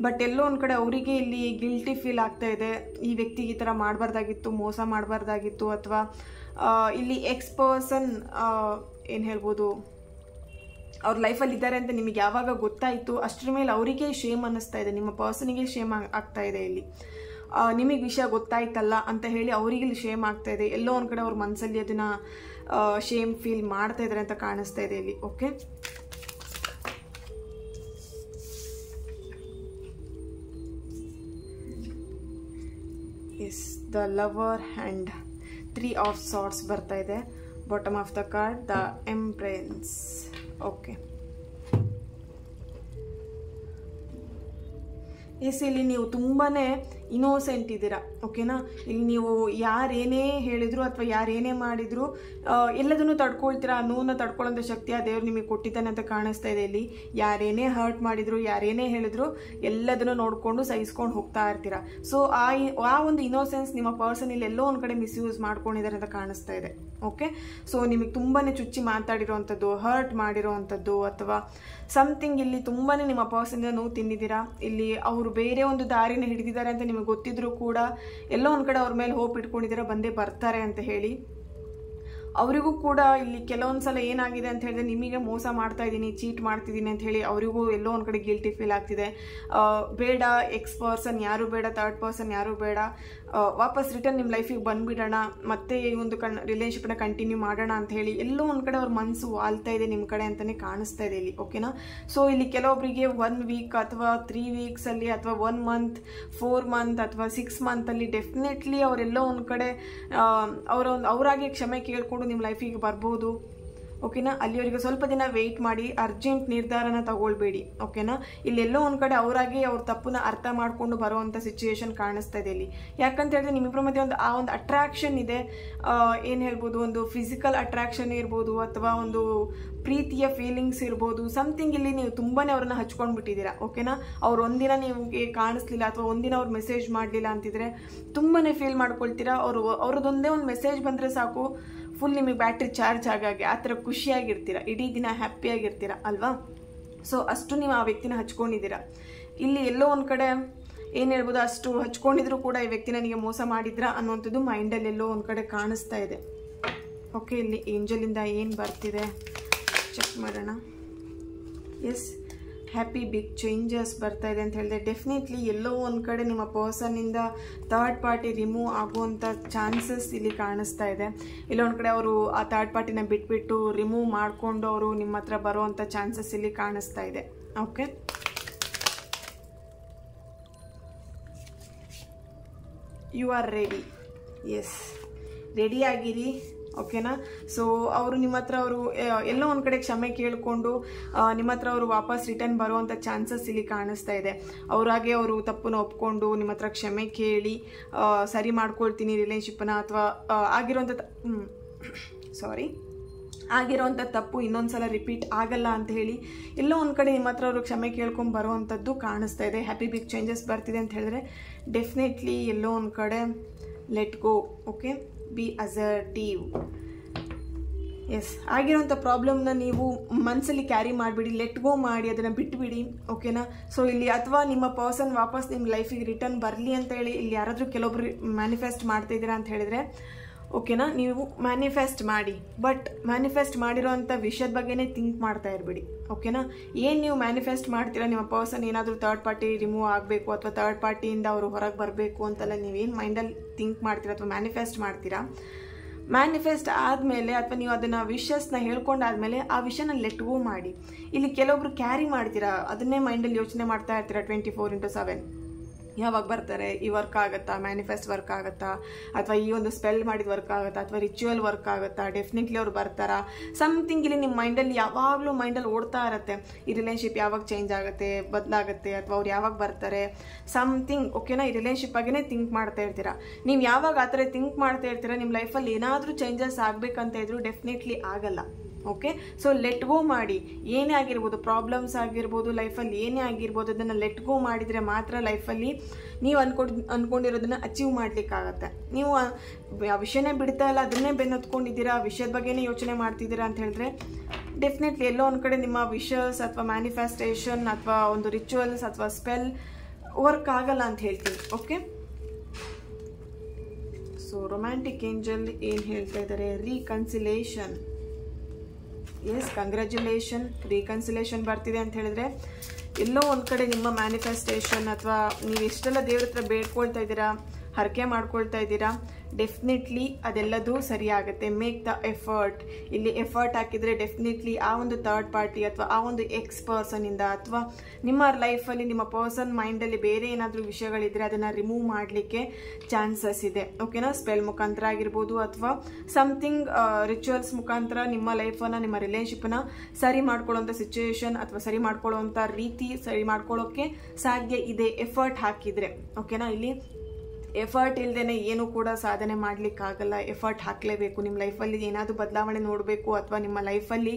ಬಟ್ ಎಲ್ಲೋ ಒಂದು ಕಡೆ ಅವರಿಗೆ ಇಲ್ಲಿ ಗಿಲ್ಟಿ ಫೀಲ್ ಆಗ್ತಾ ಇದೆ, ಈ ವ್ಯಕ್ತಿಗೆ ಈ ಥರ ಮಾಡಬಾರ್ದಾಗಿತ್ತು, ಮೋಸ ಮಾಡಬಾರ್ದಾಗಿತ್ತು, ಅಥವಾ ಇಲ್ಲಿ ಎಕ್ಸ್ ಪರ್ಸನ್ ಏನು ಹೇಳ್ಬೋದು, ಅವ್ರ ಲೈಫಲ್ಲಿ ಇದ್ದಾರೆ ಅಂತ ನಿಮಗೆ ಯಾವಾಗ ಗೊತ್ತಾಯಿತು ಅಷ್ಟರ ಮೇಲೆ ಅವರಿಗೆ ಶೇಮ್ ಅನ್ನಿಸ್ತಾ ಇದೆ, ನಿಮ್ಮ ಪರ್ಸನಿಗೆ ಶೇಮ್ ಆಗ್ತಾ ಇದೆ. ಇಲ್ಲಿ ನಿಮಗೆ ವಿಷಯ ಗೊತ್ತಾಯ್ತಲ್ಲ ಅಂತ ಹೇಳಿ ಅವರಿಗೆ ಇಲ್ಲಿ ಶೇಮ್ ಆಗ್ತಾ ಇದೆ, ಎಲ್ಲೋ ಒಂದು ಕಡೆ ಅವ್ರ ಮನಸ್ಸಲ್ಲಿ ಅದನ್ನು ಶೇಮ್ ಫೀಲ್ ಮಾಡ್ತಾ ಇದ್ದಾರೆ ಅಂತ ಕಾಣಿಸ್ತಾ ಇದೆ ಇಲ್ಲಿ. Okay, yes, the lover and 3 of swords ಬರ್ತಾ ಇದೆ. Bottom of the card the empress. Okay, yes, ಇಲ್ಲಿ ನೀವು ತುಂಬಾ ಇನೋಸೆಂಟ್ ಇದ್ದೀರಾ. ಓಕೆನಾ, ಇಲ್ಲಿ ನೀವು ಯಾರೇನೇ ಹೇಳಿದ್ರು ಅಥವಾ ಯಾರೇನೇ ಮಾಡಿದ್ರು ಎಲ್ಲದನ್ನು ತಡ್ಕೊಳ್ತೀರಾ. ಆ ನೋವನ್ನು ತಡ್ಕೊಳ್ಳೋಂಥ ಶಕ್ತಿ ಆ ದೇವ್ರು ನಿಮಗೆ ಕೊಟ್ಟಿದ್ದಾನೆ ಅಂತ ಕಾಣಿಸ್ತಾ ಇದೆ. ಇಲ್ಲಿ ಯಾರೇನೇ ಹರ್ಟ್ ಮಾಡಿದ್ರು, ಯಾರೇನೇ ಹೇಳಿದ್ರು ಎಲ್ಲದನ್ನು ನೋಡಿಕೊಂಡು ಸಹಿಸ್ಕೊಂಡು ಹೋಗ್ತಾ ಇರ್ತೀರಾ. ಸೊ ಆ ಒಂದು ಇನೋಸೆನ್ಸ್ ನಿಮ್ಮ ಪರ್ಸನ್ ಇಲ್ಲಿ ಎಲ್ಲೋ ಒಂದು ಕಡೆ ಮಿಸ್ಯೂಸ್ ಮಾಡ್ಕೊಂಡಿದ್ದಾರೆ ಅಂತ ಕಾಣಿಸ್ತಾ ಇದೆ. ಓಕೆ, ಸೊ ನಿಮಗೆ ತುಂಬಾ ಚುಚ್ಚಿ ಮಾತಾಡಿರೋವಂಥದ್ದು, ಹರ್ಟ್ ಮಾಡಿರೋವಂಥದ್ದು, ಅಥವಾ ಸಮಥಿಂಗ್ ಇಲ್ಲಿ ತುಂಬಾ ನಿಮ್ಮ ಪರ್ಸನ್ನಿಂದ ನೋವು ತಿಂದಿದ್ದೀರಾ. ಇಲ್ಲಿ ಅವರು ಬೇರೆ ಒಂದು ದಾರಿನ ಹಿಡಿದಿದ್ದಾರೆ ಅಂತ ನಿಮಗೆ ಗೊತ್ತಿದ್ರೂ ಕೂಡ ಎಲ್ಲೋ ಒಂದು ಕಡೆ ಅವ್ರ ಮೇಲೆ ಹೋಪ್ ಇಟ್ಕೊಂಡಿದ್ದೀರಾ, ಬಂದೇ ಬರ್ತಾರೆ ಅಂತ ಹೇಳಿ. ಅವರಿಗೂ ಕೂಡ ಇಲ್ಲಿ ಕೆಲವೊಂದು ಸಲ ಏನಾಗಿದೆ ಅಂತ ಹೇಳಿದ್ರೆ, ನಿಮಗೆ ಮೋಸ ಮಾಡ್ತಾ ಇದ್ದೀನಿ, ಚೀಟ್ ಮಾಡ್ತಿದ್ದೀನಿ ಅಂತ ಹೇಳಿ ಅವರಿಗೂ ಎಲ್ಲೋ ಒಂದು ಕಡೆ ಗಿಲ್ಟಿ ಫೀಲ್ ಆಗ್ತಿದೆ. ಬೇಡ, ಎಕ್ಸ್ ಪರ್ಸನ್ ಯಾರು ಬೇಡ, ಥರ್ಡ್ ಪರ್ಸನ್ ಯಾರು ಬೇಡ, ವಾಪಸ್ ರಿಟರ್ನ್ ನಿಮ್ಮ ಲೈಫಿಗೆ ಬಂದುಬಿಡೋಣ, ಮತ್ತೆ ಈ ಒಂದು ರಿಲೇಶನ್ಶಿಪ್ನ ಕಂಟಿನ್ಯೂ ಮಾಡೋಣ ಅಂತ ಹೇಳಿ ಎಲ್ಲೋ ಒಂದು ಕಡೆ ಅವ್ರ ಮನಸ್ಸು ವಾಲ್ತಾ ಇದೆ ನಿಮ್ಮ ಕಡೆ ಅಂತಲೇ ಕಾಣಿಸ್ತಾ ಇದೆ ಇಲ್ಲಿ. ಓಕೆನಾ, ಸೊ ಇಲ್ಲಿ ಕೆಲವೊಬ್ಬರಿಗೆ 1 ವೀಕ್ ಅಥವಾ 3 ವೀಕ್ಸಲ್ಲಿ ಅಥವಾ 1 ಮಂತ್, 4 ಮಂತ್ ಅಥವಾ 6 ಮಂತಲ್ಲಿ ಡೆಫಿನೆಟ್ಲಿ ಅವರೆಲ್ಲೋ ಒಂದು ಕಡೆ ಅವರಾಗೆ ಕ್ಷಮೆ ಕೇಳ್ಕೊಂಡು ನಿಮ್ಮ ಲೈಫಿಗೆ ಬರ್ಬೋದು. ಓಕೆನಾ, ಅಲ್ಲಿವರೆಗೆ ಸ್ವಲ್ಪ ದಿನ ವೆಯ್ಟ್ ಮಾಡಿ, ಅರ್ಜೆಂಟ್ ನಿರ್ಧಾರನ ತಗೊಳ್ಬೇಡಿ. ಓಕೆನಾ, ಇಲ್ಲೆಲ್ಲೋ ಒಂದು ಕಡೆ ಅವರಾಗಿ ಅವ್ರ ತಪ್ಪನ್ನ ಅರ್ಥ ಮಾಡಿಕೊಂಡು ಬರುವಂಥ ಸಿಚುವೇಶನ್ ಕಾಣಿಸ್ತಾ ಇದೆ ಇಲ್ಲಿ. ಯಾಕಂತ ಹೇಳಿದ್ರೆ ನಿಮ್ಮಿಬ್ಬರ ಮಧ್ಯೆ ಒಂದು ಅಟ್ರಾಕ್ಷನ್ ಇದೆ. ಏನು ಹೇಳ್ಬೋದು, ಒಂದು ಫಿಸಿಕಲ್ ಅಟ್ರಾಕ್ಷನ್ ಇರ್ಬೋದು, ಅಥವಾ ಒಂದು ಪ್ರೀತಿಯ ಫೀಲಿಂಗ್ಸ್ ಇರ್ಬೋದು, ಸಮಥಿಂಗ್ ಇಲ್ಲಿ ನೀವು ತುಂಬಾ ಅವ್ರನ್ನ ಹಚ್ಕೊಂಡು ಬಿಟ್ಟಿದ್ದೀರಾ. ಓಕೆನಾ, ಅವ್ರು ಒಂದಿನ ನಿಮಗೆ ಕಾಣಿಸ್ಲಿಲ್ಲ ಅಥವಾ ಒಂದಿನ ಅವ್ರು ಮೆಸೇಜ್ ಮಾಡಲಿಲ್ಲ ಅಂತಿದ್ರೆ ತುಂಬಾ ಫೀಲ್ ಮಾಡ್ಕೊಳ್ತೀರಾ. ಅವ್ರದ್ದೊಂದೇ ಒಂದು ಮೆಸೇಜ್ ಬಂದರೆ ಸಾಕು, ಫುಲ್ ನಿಮಗೆ ಬ್ಯಾಟ್ರಿ ಚಾರ್ಜ್ ಆಗಾಗೆ ಆ ಥರ ಖುಷಿಯಾಗಿರ್ತೀರ, ಇಡೀ ದಿನ ಹ್ಯಾಪಿಯಾಗಿರ್ತೀರ ಅಲ್ವಾ. ಸೊ ಅಷ್ಟು ನೀವು ಆ ವ್ಯಕ್ತಿನ ಹಚ್ಕೊಂಡಿದ್ದೀರಾ. ಇಲ್ಲಿ ಎಲ್ಲೋ ಒಂದು ಕಡೆ ಏನು ಹೇಳ್ಬೋದು, ಅಷ್ಟು ಹಚ್ಕೊಂಡಿದ್ರು ಕೂಡ ಈ ವ್ಯಕ್ತಿ ನನಗೆ ಮೋಸ ಮಾಡಿದ್ರಾ ಅನ್ನುವಂಥದ್ದು ಮೈಂಡಲ್ಲಿ ಎಲ್ಲೋ ಒಂದು ಕಡೆ ಕಾಣಿಸ್ತಾ ಇದೆ. ಓಕೆ, ಇಲ್ಲಿ ಏಂಜಲಿಂದ ಏನು ಬರ್ತಿದೆ ಚೆಕ್ ಮಾಡೋಣ. ಎಸ್, ಹ್ಯಾಪಿ ಬಿಗ್ ಚೇಂಜಸ್ ಬರ್ತಾ ಇದೆ ಅಂತ ಹೇಳಿದೆ. ಡೆಫಿನೆಟ್ಲಿ ಎಲ್ಲೋ ಒಂದು ಕಡೆ ನಿಮ್ಮ ಪರ್ಸನ್ನಿಂದ ಥರ್ಡ್ ಪಾರ್ಟಿ ರಿಮೂವ್ ಆಗುವಂಥ ಚಾನ್ಸಸ್ ಇಲ್ಲಿ ಕಾಣಿಸ್ತಾ ಇದೆ. ಎಲ್ಲೋ ಒಂದು ಕಡೆ ಅವರು ಆ ಥರ್ಡ್ ಪಾರ್ಟಿನ ಬಿಟ್ಬಿಟ್ಟು ರಿಮೂವ್ ಮಾಡಿಕೊಂಡು ಅವರು ನಿಮ್ಮ ಹತ್ರ ಬರುವಂಥ ಚಾನ್ಸಸ್ ಇಲ್ಲಿ ಕಾಣಿಸ್ತಾ ಇದೆ. Okay, you are ready. Yes, ರೆಡಿಯಾಗಿರಿ. ಓಕೆನಾ, ಸೊ ಅವರು ನಿಮ್ಮ ಹತ್ರ ಎಲ್ಲೋ ಒಂದು ಕಡೆ ಕ್ಷಮೆ ಕೇಳಿಕೊಂಡು ನಿಮ್ಮ ಹತ್ರ ಅವರು ವಾಪಸ್ ರಿಟರ್ನ್ ಬರುವಂಥ ಚಾನ್ಸಸ್ ಇಲ್ಲಿ ಕಾಣಿಸ್ತಾ ಇದೆ. ಅವರಾಗೆ ಅವರು ತಪ್ಪನ್ನು ಒಪ್ಕೊಂಡು ನಿಮ್ಮ ಹತ್ರ ಕ್ಷಮೆ ಕೇಳಿ ಸರಿ ಮಾಡ್ಕೊಳ್ತೀನಿ ರಿಲೇಶನ್ಶಿಪ್ನ, ಅಥವಾ ಆಗಿರೋಂಥ ತಪ್ಪು ಇನ್ನೊಂದು ಸಲ ರಿಪೀಟ್ ಆಗಲ್ಲ ಅಂತ ಹೇಳಿ ಎಲ್ಲೋ ಒಂದು ಕಡೆ ನಿಮ್ಮ ಹತ್ರ ಅವರು ಕ್ಷಮೆ ಕೇಳ್ಕೊಂಡು ಬರುವಂಥದ್ದು ಕಾಣಿಸ್ತಾ ಇದೆ. ಹ್ಯಾಪಿ ಬಿಗ್ ಚೇಂಜಸ್ ಬರ್ತಿದೆ ಅಂತ ಹೇಳಿದ್ರೆ ಡೆಫಿನೆಟ್ಲಿ ಎಲ್ಲೋ ಒಂದು ಕಡೆ let go. Okay, be assertive. Yes, ಆಗಿರೋಂಥ ಪ್ರಾಬ್ಲಮ್ನ ನೀವು ಮನಸ್ಸಲ್ಲಿ ಕ್ಯಾರಿ ಮಾಡಿಬಿಡಿ, ಲೆಟ್ ಗೋ ಮಾಡಿ, ಅದನ್ನು ಬಿಟ್ಬಿಡಿ. ಓಕೆನಾ, ಸೊ ಇಲ್ಲಿ ಅಥವಾ ನಿಮ್ಮ ಪರ್ಸನ್ ವಾಪಸ್ ನಿಮ್ಮ ಲೈಫಿಗೆ ರಿಟರ್ನ್ ಬರಲಿ ಅಂತ ಹೇಳಿ ಇಲ್ಲಿ ಯಾರಾದರೂ ಕೆಲವೊಬ್ರು ಮ್ಯಾನಿಫೆಸ್ಟ್ ಮಾಡ್ತಾ ಇದ್ದೀರಾ ಅಂತ ಹೇಳಿದ್ರೆ ಓಕೆನಾ. ನೀವು ಮ್ಯಾನಿಫೆಸ್ಟ್ ಮಾಡಿ, ಬಟ್ ಮ್ಯಾನಿಫೆಸ್ಟ್ ಮಾಡಿರೋ ಅಂಥ ವಿಷಯದ ಬಗ್ಗೆನೇ ಥಿಂಕ್ ಮಾಡ್ತಾ ಇರಬೇಡಿ. ಓಕೆನಾ. ಏನು ನೀವು ಮ್ಯಾನಿಫೆಸ್ಟ್ ಮಾಡ್ತೀರಾ, ನಿಮ್ಮ ಪರ್ಸನ್ ಏನಾದರೂ ಥರ್ಡ್ ಪಾರ್ಟಿ ರಿಮೂವ್ ಆಗಬೇಕು ಅಥವಾ ಥರ್ಡ್ ಪಾರ್ಟಿಯಿಂದ ಅವರು ಹೊರಗೆ ಬರಬೇಕು ಅಂತೆಲ್ಲ ನೀವೇನು ಮೈಂಡಲ್ಲಿ ಥಿಂಕ್ ಮಾಡ್ತೀರಾ ಅಥವಾ ಮ್ಯಾನಿಫೆಸ್ಟ್ ಮಾಡ್ತೀರಾ, ಮ್ಯಾನಿಫೆಸ್ಟ್ ಆದಮೇಲೆ ಅಥವಾ ನೀವು ಅದನ್ನು ವಿಷಸ್ನ ಹೇಳ್ಕೊಂಡಾದ್ಮೇಲೆ ಆ ವಿಷಯನ ಲೆಟ್ ಗೋ ಮಾಡಿ. ಇಲ್ಲಿ ಕೆಲವೊಬ್ರು ಕ್ಯಾರಿ ಮಾಡ್ತೀರಾ, ಅದನ್ನೇ ಮೈಂಡಲ್ಲಿ ಯೋಚನೆ ಮಾಡ್ತಾ ಇರ್ತೀರಾ 24/7. ಯಾವಾಗ ಬರ್ತಾರೆ, ಈ ವರ್ಕ್ ಆಗುತ್ತಾ, ಮ್ಯಾನಿಫೆಸ್ಟ್ ವರ್ಕ್ ಆಗುತ್ತಾ, ಅಥವಾ ಈ ಒಂದು ಸ್ಪೆಲ್ ಮಾಡಿದ ವರ್ಕ್ ಆಗುತ್ತಾ, ಅಥವಾ ರಿಚುವಲ್ ವರ್ಕ್ ಆಗುತ್ತಾ, ಡೆಫಿನೆಟ್ಲಿ ಅವ್ರು ಬರ್ತಾರಾ, ಸಮಥಿಂಗ್ ಇಲ್ಲಿ ನಿಮ್ಮ ಮೈಂಡಲ್ಲಿ ಯಾವಾಗಲೂ ಮೈಂಡಲ್ಲಿ ಓಡ್ತಾ ಇರುತ್ತೆ. ಈ ರಿಲೇಶನ್ಶಿಪ್ ಯಾವಾಗ ಚೇಂಜ್ ಆಗುತ್ತೆ, ಬದಲಾಗುತ್ತೆ, ಅಥವಾ ಅವ್ರು ಯಾವಾಗ ಬರ್ತಾರೆ, ಸಮಥಿಂಗ್. ಓಕೆನಾ. ಈ ರಿಲೇಶನ್ಶಿಪ್ ಬಗ್ಗೆನೇ ಥಿಂಕ್ ಮಾಡ್ತಾ ಇರ್ತೀರಾ. ನೀವು ಯಾವಾಗ ಆ ಥರ ಥಿಂಕ್ ಮಾಡ್ತಾ ಇರ್ತೀರಾ, ನಿಮ್ಮ ಲೈಫಲ್ಲಿ ಏನಾದರೂ ಚೇಂಜಸ್ ಆಗಬೇಕಂತ ಇದ್ರು ಡೆಫಿನೆಟ್ಲಿ ಆಗಲ್ಲ. ಓಕೆ. ಸೊ ಲೆಟ್ ಗೋ ಮಾಡಿ. ಏನೇ ಆಗಿರ್ಬೋದು, ಪ್ರಾಬ್ಲಮ್ಸ್ ಆಗಿರ್ಬೋದು, ಲೈಫಲ್ಲಿ ಏನೇ ಆಗಿರ್ಬೋದು, ಅದನ್ನು ಲೆಟ್ ಗೋ ಮಾಡಿದರೆ ಮಾತ್ರ ಲೈಫಲ್ಲಿ ನೀವು ಅಂದ್ಕೊಂಡಿರೋದನ್ನು ಅಚೀವ್ ಮಾಡಲಿಕ್ಕಾಗತ್ತೆ. ನೀವು ಆ ವಿಷಯನೇ ಬಿಡ್ತಾ ಇಲ್ಲ, ಅದನ್ನೇ ಬೆನ್ನತ್ಕೊಂಡಿದ್ದೀರಾ, ಆ ವಿಷಯದ ಬಗ್ಗೆನೇ ಯೋಚನೆ ಮಾಡ್ತಿದ್ದೀರಾ ಅಂತ ಹೇಳಿದ್ರೆ ಡೆಫಿನೆಟ್ಲಿ ಎಲ್ಲೋ ಒಂದು ಕಡೆ ನಿಮ್ಮ ವಿಷಸ್ ಅಥವಾ ಮ್ಯಾನಿಫೆಸ್ಟೇಷನ್ ಅಥವಾ ಒಂದು ರಿಚುವಲ್ಸ್ ಅಥವಾ ಸ್ಪೆಲ್ ವರ್ಕ್ ಆಗಲ್ಲ ಅಂತ ಹೇಳ್ತೀನಿ. ಓಕೆ. ಸೊ ರೊಮ್ಯಾಂಟಿಕ್ ಏಂಜಲ್ ಏನು ಹೇಳ್ತಾ ಇದ್ದಾರೆ, ರೀಕನ್ಸಿಲೇಷನ್. S, congratulation. ರೀಕನ್ಸಿಲೇಷನ್ ಬರ್ತಿದೆ ಅಂತ ಹೇಳಿದ್ರೆ ಎಲ್ಲೋ ಒಂದು ಕಡೆ ನಿಮ್ಮ ಮ್ಯಾನಿಫೆಸ್ಟೇಷನ್ ಅಥವಾ ನೀವು ಎಷ್ಟೆಲ್ಲ ದೇವ್ರ ಹತ್ರ ಬೇಡ್ಕೊಳ್ತಾ ಇದ್ದೀರಾ, ಹರಕೆ ಮಾಡ್ಕೊಳ್ತಾ ಇದ್ದೀರಾ, ಡೆಫಿನೆಟ್ಲಿ ಅದೆಲ್ಲದೂ ಸರಿಯಾಗುತ್ತೆ. Make the effort. ಇಲ್ಲಿ ಎಫರ್ಟ್ ಹಾಕಿದರೆ ಡೆಫಿನೆಟ್ಲಿ ಆ ಒಂದು ಥರ್ಡ್ ಪಾರ್ಟಿ ಅಥವಾ ಆ ಒಂದು ಎಕ್ಸ್ ಪರ್ಸನಿಂದ ಅಥವಾ ನಿಮ್ಮ ಲೈಫಲ್ಲಿ ನಿಮ್ಮ ಪರ್ಸನ್ ಮೈಂಡಲ್ಲಿ ಬೇರೆ ಏನಾದರೂ ವಿಷಯಗಳಿದ್ರೆ ಅದನ್ನು ರಿಮೂವ್ ಮಾಡಲಿಕ್ಕೆ ಚಾನ್ಸಸ್ ಇದೆ. ಓಕೆನಾ. ಸ್ಪೆಲ್ ಮುಖಾಂತರ ಆಗಿರ್ಬೋದು ಅಥವಾ ಸಮಥಿಂಗ್ ರಿಚುವಲ್ಸ್ ಮುಖಾಂತರ ನಿಮ್ಮ ಲೈಫನ್ನು, ನಿಮ್ಮ ರಿಲೇಶನ್ಶಿಪ್ಪನ್ನು ಸರಿ ಮಾಡ್ಕೊಳ್ಳೋಂಥ ಸಿಚುವೇಶನ್ ಅಥವಾ ಸರಿ ಮಾಡ್ಕೊಳ್ಳೋವಂಥ ರೀತಿ ಸರಿ ಮಾಡ್ಕೊಳ್ಳೋಕ್ಕೆ ಸಾಧ್ಯ ಇದೆ ಎಫರ್ಟ್ ಹಾಕಿದರೆ. ಓಕೆನಾ. ಇಲ್ಲಿ ಎಫರ್ಟ್ ಇಲ್ಲದೇ ಏನೂ ಕೂಡ ಸಾಧನೆ ಮಾಡಲಿಕ್ಕಾಗಲ್ಲ. ಎಫರ್ಟ್ ಹಾಕಲೇಬೇಕು. ನಿಮ್ಮ ಲೈಫಲ್ಲಿ ಏನಾದರೂ ಬದಲಾವಣೆ ನೋಡಬೇಕು ಅಥವಾ ನಿಮ್ಮ ಲೈಫಲ್ಲಿ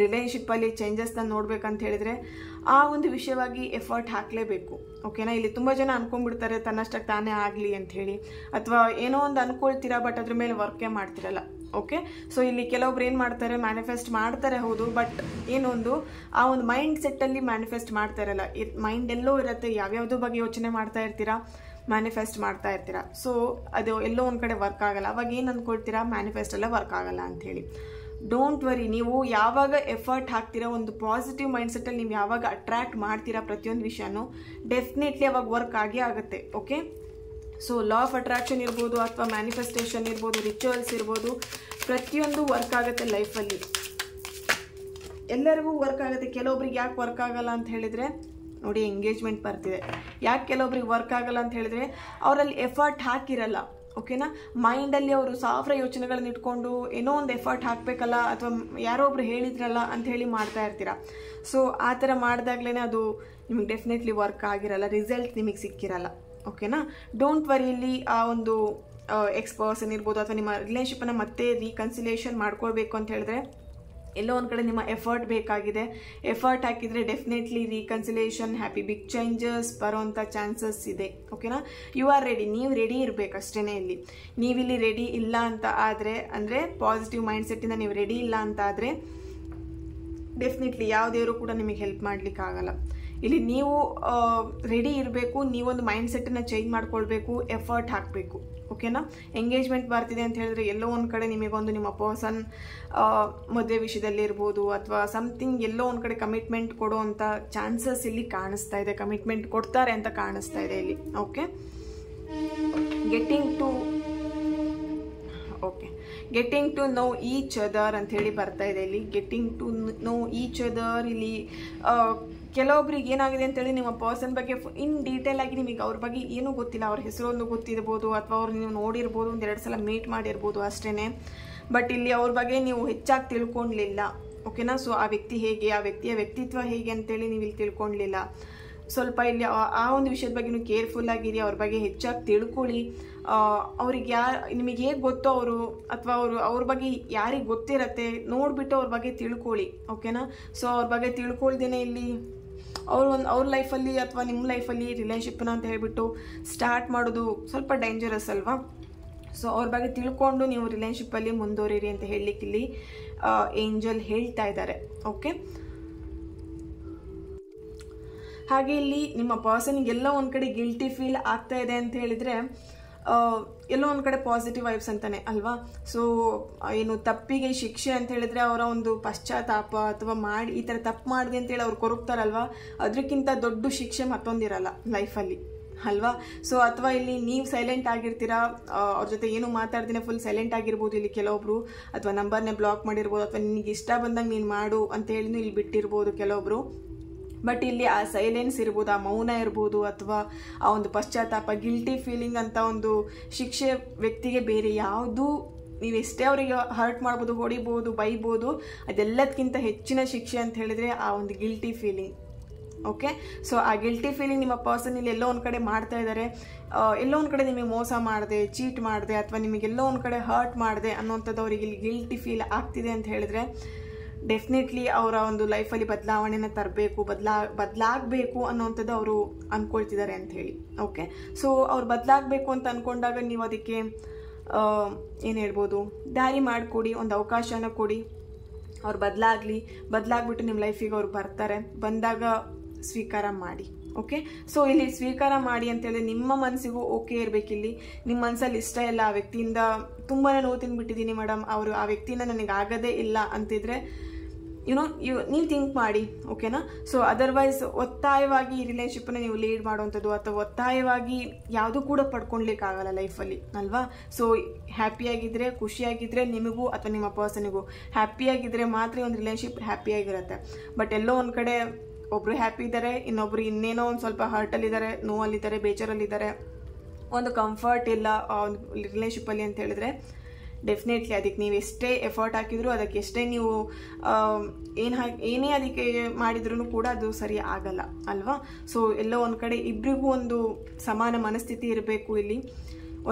ರಿಲೇಶನ್ಶಿಪ್ಪಲ್ಲಿ ಚೇಂಜಸ್ನ ನೋಡಬೇಕಂತ ಹೇಳಿದ್ರೆ ಆ ಒಂದು ವಿಷಯವಾಗಿ ಎಫರ್ಟ್ ಹಾಕಲೇಬೇಕು. ಓಕೆನಾ. ಇಲ್ಲಿ ತುಂಬ ಜನ ಅನ್ಕೊಂಡ್ಬಿಡ್ತಾರೆ ತನ್ನಷ್ಟಕ್ಕೆ ತಾನೇ ಆಗಲಿ ಅಂತ ಹೇಳಿ, ಅಥವಾ ಏನೋ ಒಂದು ಅನ್ಕೊಳ್ತೀರಾ ಬಟ್ ಅದ್ರ ಮೇಲೆ ವರ್ಕೇ ಮಾಡ್ತಿರಲ್ಲ. ಓಕೆ. ಸೊ ಇಲ್ಲಿ ಕೆಲವೊಬ್ರು ಏನು ಮಾಡ್ತಾರೆ, ಮ್ಯಾನಿಫೆಸ್ಟ್ ಮಾಡ್ತಾರೆ ಹೌದು, ಬಟ್ ಏನೊಂದು ಆ ಒಂದು ಮೈಂಡ್ ಸೆಟ್ಟಲ್ಲಿ ಮ್ಯಾನಿಫೆಸ್ಟ್ ಮಾಡ್ತಾ ಇರಲ್ಲ. ಮೈಂಡ್ ಎಲ್ಲೋ ಇರುತ್ತೆ, ಯಾವ್ಯಾವುದೋ ಬಗ್ಗೆ ಯೋಚನೆ ಮಾಡ್ತಾ ಇರ್ತೀರಾ, ಮ್ಯಾನಿಫೆಸ್ಟ್ ಮಾಡ್ತಾ ಇರ್ತೀರಾ. ಸೊ ಅದು ಎಲ್ಲೋ ಒಂದು ಕಡೆ ವರ್ಕ್ ಆಗಲ್ಲ. ಅವಾಗ ಏನು ಅಂದ್ಕೊಳ್ತೀರಾ, ಮ್ಯಾನಿಫೆಸ್ಟ್ ಎಲ್ಲ ವರ್ಕ್ ಆಗಲ್ಲ ಅಂಥೇಳಿ. Don't worry. ನೀವು ಯಾವಾಗ ಎಫರ್ಟ್ ಹಾಕ್ತೀರಾ, ಒಂದು ಪಾಸಿಟಿವ್ ಮೈಂಡ್ಸೆಟ್ಟಲ್ಲಿ ನೀವು ಯಾವಾಗ ಅಟ್ರ್ಯಾಕ್ಟ್ ಮಾಡ್ತೀರಾ ಪ್ರತಿಯೊಂದು ವಿಷಯನೂ, ಡೆಫಿನೆಟ್ಲಿ ಅವಾಗ ವರ್ಕ್ ಆಗೇ ಆಗುತ್ತೆ. Okay. So law of attraction ಇರ್ಬೋದು ಅಥವಾ ಮ್ಯಾನಿಫೆಸ್ಟೇಷನ್ ಇರ್ಬೋದು, ರಿಚುವಲ್ಸ್ ಇರ್ಬೋದು, ಪ್ರತಿಯೊಂದು ವರ್ಕ್ ಆಗುತ್ತೆ ಲೈಫಲ್ಲಿ. ಎಲ್ಲರಿಗೂ ವರ್ಕ್ ಆಗುತ್ತೆ. ಕೆಲವೊಬ್ರಿಗೆ ಯಾಕೆ ವರ್ಕ್ ಆಗಲ್ಲ ಅಂತ ಹೇಳಿದರೆ ನೋಡಿ, ಎಂಗೇಜ್ಮೆಂಟ್ ಬರ್ತಿದೆ. ಯಾಕೆ ಕೆಲವೊಬ್ರಿಗೆ ವರ್ಕ್ ಆಗಲ್ಲ ಅಂತ ಹೇಳಿದ್ರೆ ಅವರಲ್ಲಿ ಎಫರ್ಟ್ ಹಾಕಿರಲ್ಲ. ಓಕೆನಾ. ಮೈಂಡಲ್ಲಿ ಅವರು 1000 ಯೋಚನೆಗಳನ್ನ ಇಟ್ಕೊಂಡು ಏನೋ ಒಂದು ಎಫರ್ಟ್ ಹಾಕಬೇಕಲ್ಲ ಅಥವಾ ಯಾರೋ ಒಬ್ರು ಹೇಳಿದ್ರಲ್ಲ ಅಂತ ಹೇಳಿ ಮಾಡ್ತಾ ಇರ್ತೀರಾ. ಸೊ ಆ ಥರ ಮಾಡಿದಾಗ್ಲೇ ಅದು ನಿಮಗೆ ಡೆಫಿನೆಟ್ಲಿ ವರ್ಕ್ ಆಗಿರಲ್ಲ, ರಿಸಲ್ಟ್ ನಿಮಗೆ ಸಿಕ್ಕಿರಲ್ಲ. ಓಕೆನಾ. Don't worry. ಇಲ್ಲಿ ಆ ಒಂದು ಎಕ್ಸ್ ಪರ್ಸನ್ ಇರ್ಬೋದು ಅಥವಾ ನಿಮ್ಮ ರಿಲೇಶನ್ಶಿಪ್ಪನ್ನು ಮತ್ತೆ ರೀಕನ್ಸಿಲೇಷನ್ ಮಾಡ್ಕೊಳ್ಬೇಕು ಅಂತ ಹೇಳಿದ್ರೆ ಎಲ್ಲೋ ಒಂದು ಕಡೆ ನಿಮ್ಮ ಎಫರ್ಟ್ ಬೇಕಾಗಿದೆ. ಎಫರ್ಟ್ ಹಾಕಿದರೆ definitely reconciliation, happy big changes ಬರೋವಂಥ ಚಾನ್ಸಸ್ ಇದೆ. ಓಕೆನಾ. You are ready. ನೀವು ರೆಡಿ ಇರಬೇಕಷ್ಟೇ. ಇಲ್ಲಿ ನೀವಿಲ್ಲಿ ರೆಡಿ ಇಲ್ಲ ಅಂತ ಆದರೆ, ಅಂದರೆ ಪಾಸಿಟಿವ್ ಮೈಂಡ್ಸೆಟ್ಟಿಂದ ನೀವು ರೆಡಿ ಇಲ್ಲ ಅಂತ ಆದರೆ ಡೆಫಿನೆಟ್ಲಿ ಯಾವ ದೇವರು ಕೂಡ ನಿಮಗೆ ಹೆಲ್ಪ್ ಮಾಡಲಿಕ್ಕಾಗಲ್ಲ. ಇಲ್ಲಿ ನೀವು ರೆಡಿ ಇರಬೇಕು. ನೀವೊಂದು ಮೈಂಡ್ಸೆಟ್ಟನ್ನು ಚೇಂಜ್ ಮಾಡ್ಕೊಳ್ಬೇಕು, ಎಫರ್ಟ್ ಹಾಕಬೇಕು. ಓಕೆನಾ. ಎಂಗೇಜ್ಮೆಂಟ್ ಬರ್ತಿದೆ ಅಂತ ಹೇಳಿದ್ರೆ ಎಲ್ಲೋ ಒಂದು ಕಡೆ ನಿಮಗೊಂದು ನಿಮ್ಮ ಪರ್ಸನ್ ಮದುವೆ ವಿಷಯದಲ್ಲಿ ಇರ್ಬೋದು ಅಥವಾ ಸಮಥಿಂಗ್ ಎಲ್ಲೋ ಒಂದು ಕಡೆ ಕಮಿಟ್ಮೆಂಟ್ ಕೊಡೋ ಅಂಥ ಚಾನ್ಸಸ್ ಇಲ್ಲಿ ಕಾಣಿಸ್ತಾ ಇದೆ. ಕಮಿಟ್ಮೆಂಟ್ ಕೊಡ್ತಾರೆ ಅಂತ ಕಾಣಿಸ್ತಾ ಇದೆ ಇಲ್ಲಿ. Okay. Getting to know each other ಅಂತ ಹೇಳಿ ಬರ್ತಾ ಇದೆ ಇಲ್ಲಿ. Getting to know each other. ಇಲ್ಲಿ ಕೆಲವೊಬ್ರಿಗೆ ಏನಾಗಿದೆ ಅಂತೇಳಿ ನಿಮ್ಮ ಪರ್ಸನ್ ಬಗ್ಗೆ ಇನ್ ಡೀಟೇಲ್ ಆಗಿ ನಿಮಗೆ ಅವ್ರ ಬಗ್ಗೆ ಏನೂ ಗೊತ್ತಿಲ್ಲ. ಅವ್ರ ಹೆಸರು ಒಂದು ಗೊತ್ತಿರ್ಬೋದು ಅಥವಾ ಅವ್ರು ನೀವು ನೋಡಿರ್ಬೋದು, 1-2 ಸಲ ಮೀಟ್ ಮಾಡಿರ್ಬೋದು ಅಷ್ಟೇ. ಬಟ್ ಇಲ್ಲಿ ಅವ್ರ ಬಗ್ಗೆ ನೀವು ಹೆಚ್ಚಾಗಿ ತಿಳ್ಕೊಳ್ಲಿಲ್ಲ. ಓಕೆನಾ. ಸೊ ಆ ವ್ಯಕ್ತಿ ಹೇಗೆ, ಆ ವ್ಯಕ್ತಿಯ ವ್ಯಕ್ತಿತ್ವ ಹೇಗೆ ಅಂತೇಳಿ ನೀವು ಇಲ್ಲಿ ತಿಳ್ಕೊಳ್ಲಿಲ್ಲ. ಸ್ವಲ್ಪ ಇಲ್ಲಿ ಆ ಒಂದು ವಿಷಯದ ಬಗ್ಗೆ ನೀವು ಕೇರ್ಫುಲ್ ಆಗಿರಿ. ಅವ್ರ ಬಗ್ಗೆ ಹೆಚ್ಚಾಗಿ ತಿಳ್ಕೊಳ್ಳಿ. ಅವ್ರಿಗೆ ನಿಮಗೆ ಹೇಗೆ ಗೊತ್ತೋ ಅವರು ಅಥವಾ ಅವ್ರ ಬಗ್ಗೆ ಯಾರಿಗೆ ಗೊತ್ತಿರತ್ತೆ ನೋಡಿಬಿಟ್ಟು ಅವ್ರ ಬಗ್ಗೆ ತಿಳ್ಕೊಳ್ಳಿ. ಓಕೆನಾ. ಸೊ ಅವ್ರ ಬಗ್ಗೆ ತಿಳ್ಕೊಳ್ದೇನೆ ಇಲ್ಲಿ ಅವ್ರ ಲೈಫಲ್ಲಿ ಅಥವಾ ನಿಮ್ಮ ಲೈಫಲ್ಲಿ ರಿಲೇಶನ್ಶಿಪ್ನ ಅಂತ ಹೇಳ್ಬಿಟ್ಟು ಸ್ಟಾರ್ಟ್ ಮಾಡೋದು ಸ್ವಲ್ಪ ಡೇಂಜರಸ್ ಅಲ್ವಾ. ಸೊ ಅವ್ರ ಬಗ್ಗೆ ತಿಳ್ಕೊಂಡು ನೀವು ರಿಲೇಶನ್ಶಿಪ್ಪಲ್ಲಿ ಮುಂದುವರಿರಿ ಅಂತ ಹೇಳಲಿಕ್ಕೆ ಇಲ್ಲಿ ಏಂಜಲ್ ಹೇಳ್ತಾ ಇದ್ದಾರೆ. ಓಕೆ. ಹಾಗೆ ಇಲ್ಲಿ ನಿಮ್ಮ ಪರ್ಸನ್ಗೆಲ್ಲ ಒಂದು ಕಡೆ ಗಿಲ್ಟಿ ಫೀಲ್ ಆಗ್ತಾ ಇದೆ ಅಂತ ಹೇಳಿದರೆ ಎಲ್ಲೋ ಒಂದು ಕಡೆ ಪಾಸಿಟಿವ್ ವೈಬ್ಸ್ ಅಂತಾನೆ ಅಲ್ವಾ. ಸೊ ಏನು ತಪ್ಪಿಗೆ ಶಿಕ್ಷೆ ಅಂತ ಹೇಳಿದ್ರೆ ಅವರ ಒಂದು ಪಶ್ಚಾತ್ತಾಪ ಅಥವಾ ಮಾಡಿ ಈ ಥರ ತಪ್ಪು ಮಾಡಿದೆ ಅಂತೇಳಿ ಅವ್ರು ಕೊರಗ್ತಾರಲ್ವಾ, ಅದಕ್ಕಿಂತ ದೊಡ್ಡ ಶಿಕ್ಷೆ ಮತ್ತೊಂದಿರಲ್ಲ ಲೈಫಲ್ಲಿ ಅಲ್ವಾ. ಸೊ ಅಥವಾ ಇಲ್ಲಿ ನೀವು ಸೈಲೆಂಟ್ ಆಗಿರ್ತೀರಾ, ಅವ್ರ ಜೊತೆ ಏನು ಮಾತಾಡ್ದೇನೆ ಫುಲ್ ಸೈಲೆಂಟ್ ಆಗಿರ್ಬೋದು ಇಲ್ಲಿ ಕೆಲವೊಬ್ರು, ಅಥವಾ ನಂಬರ್ನೇ ಬ್ಲಾಕ್ ಮಾಡಿರ್ಬೋದು, ಅಥವಾ ನಿನಗೆ ಇಷ್ಟ ಬಂದಂಗೆ ನೀನು ಮಾಡು ಅಂತ ಹೇಳಿನೂ ಇಲ್ಲಿ ಬಿಟ್ಟಿರ್ಬೋದು ಕೆಲವೊಬ್ರು. ಬಟ್ ಇಲ್ಲಿ ಆ ಸೈಲೆನ್ಸ್ ಇರ್ಬೋದು, ಆ ಮೌನ ಇರ್ಬೋದು, ಅಥವಾ ಆ ಒಂದು ಪಶ್ಚಾತ್ತಾಪ ಗಿಲ್ಟಿ ಫೀಲಿಂಗ್ ಅಂತ ಒಂದು ಶಿಕ್ಷೆ ವ್ಯಕ್ತಿಗೆ ಬೇರೆ ಯಾವುದು, ನೀವೆಷ್ಟೇ ಅವರಿಗೆ ಹರ್ಟ್ ಮಾಡ್ಬೋದು, ಹೊಡಿಬೋದು, ಬೈಬೋದು, ಅದೆಲ್ಲದಕ್ಕಿಂತ ಹೆಚ್ಚಿನ ಶಿಕ್ಷೆ ಅಂತ ಹೇಳಿದ್ರೆ ಆ ಒಂದು ಗಿಲ್ಟಿ ಫೀಲಿಂಗ್. ಓಕೆ, ಸೊ ಆ ಗಿಲ್ಟಿ ಫೀಲಿಂಗ್ ನಿಮ್ಮ ಪರ್ಸನ್ ಇಲ್ಲಿ ಎಲ್ಲೋ ಒಂದು ಕಡೆ ಮಾಡ್ತಾ ಇದ್ದಾರೆ, ಎಲ್ಲೋ ಒಂದು ಕಡೆ ನಿಮಗೆ ಮೋಸ ಮಾಡಿದೆ, ಚೀಟ್ ಮಾಡಿದೆ, ಅಥವಾ ನಿಮಗೆಲ್ಲೋ ಒಂದು ಕಡೆ ಹರ್ಟ್ ಮಾಡಿದೆ ಅನ್ನೋಂಥದ್ದು ಅವರಿಗೆ ಇಲ್ಲಿ ಗಿಲ್ಟಿ ಫೀಲ್ ಆಗ್ತಿದೆ ಅಂತ ಹೇಳಿದ್ರೆ ಡೆಫಿನೆಟ್ಲಿ ಅವರ ಒಂದು ಲೈಫಲ್ಲಿ ಬದಲಾವಣೆನ ತರಬೇಕು, ಬದಲಾಗಬೇಕು ಅನ್ನೋಂಥದ್ದು ಅವರು ಅಂದ್ಕೊಳ್ತಿದ್ದಾರೆ ಅಂತ ಹೇಳಿ. ಓಕೆ, ಸೊ ಅವ್ರು ಬದಲಾಗಬೇಕು ಅಂತ ಅಂದ್ಕೊಂಡಾಗ ನೀವು ಅದಕ್ಕೆ ಏನು ಹೇಳ್ಬೋದು, ದಾರಿ ಮಾಡಿಕೊಡಿ, ಒಂದು ಅವಕಾಶನ ಕೊಡಿ, ಅವ್ರು ಬದಲಾಗ್ಬಿಟ್ಟು ನಿಮ್ಮ ಲೈಫಿಗೆ ಅವ್ರು ಬರ್ತಾರೆ, ಬಂದಾಗ ಸ್ವೀಕಾರ ಮಾಡಿ. ಓಕೆ, ಸೊ ಇಲ್ಲಿ ಸ್ವೀಕಾರ ಮಾಡಿ ಅಂತೇಳಿ ನಿಮ್ಮ ಮನಸ್ಸಿಗೂ ಓಕೆ ಇರಬೇಕಿಲ್ಲಿ. ನಿಮ್ಮ ಮನಸ್ಸಲ್ಲಿ ಇಷ್ಟ ಇಲ್ಲ, ಆ ವ್ಯಕ್ತಿಯಿಂದ ತುಂಬಾ ನೋವು ತಿಂದ್ಬಿಟ್ಟಿದ್ದೀನಿ ಮೇಡಮ್, ಅವರು ಆ ವ್ಯಕ್ತಿಯಿಂದ ನನಗೆ ಆಗದೇ ಇಲ್ಲ ಅಂತಿದ್ರೆ ನೀವು ಥಿಂಕ್ ಮಾಡಿ, ಓಕೆನಾ. ಸೊ ಅದರ್ವೈಸ್ ಒತ್ತಾಯವಾಗಿ ಈ ರಿಲೇಶನ್ಶಿಪ್ಪನ್ನ ನೀವು ಲೀಡ್ ಮಾಡುವಂಥದ್ದು ಅಥವಾ ಒತ್ತಾಯವಾಗಿ ಯಾವುದೂ ಕೂಡ ಪಡ್ಕೊಳ್ಲಿಕ್ಕಾಗಲ್ಲ ಲೈಫಲ್ಲಿ ಅಲ್ವಾ. ಸೊ ಹ್ಯಾಪಿಯಾಗಿದ್ದರೆ, ಖುಷಿಯಾಗಿದ್ದರೆ ನಿಮಗೂ ಅಥವಾ ನಿಮ್ಮ ಪರ್ಸನಿಗೂ ಹ್ಯಾಪಿಯಾಗಿದ್ದರೆ ಮಾತ್ರ ಒಂದು ರಿಲೇಶನ್ಶಿಪ್ ಹ್ಯಾಪಿಯಾಗಿರುತ್ತೆ. ಬಟ್ ಎಲ್ಲೋ ಒಂದು ಕಡೆ ಒಬ್ರು ಹ್ಯಾಪಿ ಇದ್ದಾರೆ, ಇನ್ನೊಬ್ರು ಇನ್ನೇನೋ ಒಂದು ಸ್ವಲ್ಪ ಹರ್ಟಲ್ಲಿದ್ದಾರೆ, ನೋವಲ್ಲಿದ್ದಾರೆ, ಬೇಜಾರಲ್ಲಿದ್ದಾರೆ, ಒಂದು ಕಂಫರ್ಟ್ ಇಲ್ಲ ಆ ಒಂದು ರಿಲೇಶನ್ಶಿಪ್ಪಲ್ಲಿ ಅಂತ ಹೇಳಿದ್ರೆ ಡೆಫಿನೆಟ್ಲಿ ಅದಕ್ಕೆ ನೀವು ಎಷ್ಟೇ ಎಫರ್ಟ್ ಹಾಕಿದ್ರು, ಅದಕ್ಕೆ ಎಷ್ಟೇ ನೀವು ಏನೇ ಅದಕ್ಕೆ ಮಾಡಿದ್ರೂ ಕೂಡ ಅದು ಸರಿ ಆಗಲ್ಲ ಅಲ್ವಾ. ಸೊ ಎಲ್ಲೋ ಒಂದು ಕಡೆ ಇಬ್ಬರಿಗೂ ಒಂದು ಸಮಾನ ಮನಸ್ಥಿತಿ ಇರಬೇಕು. ಇಲ್ಲಿ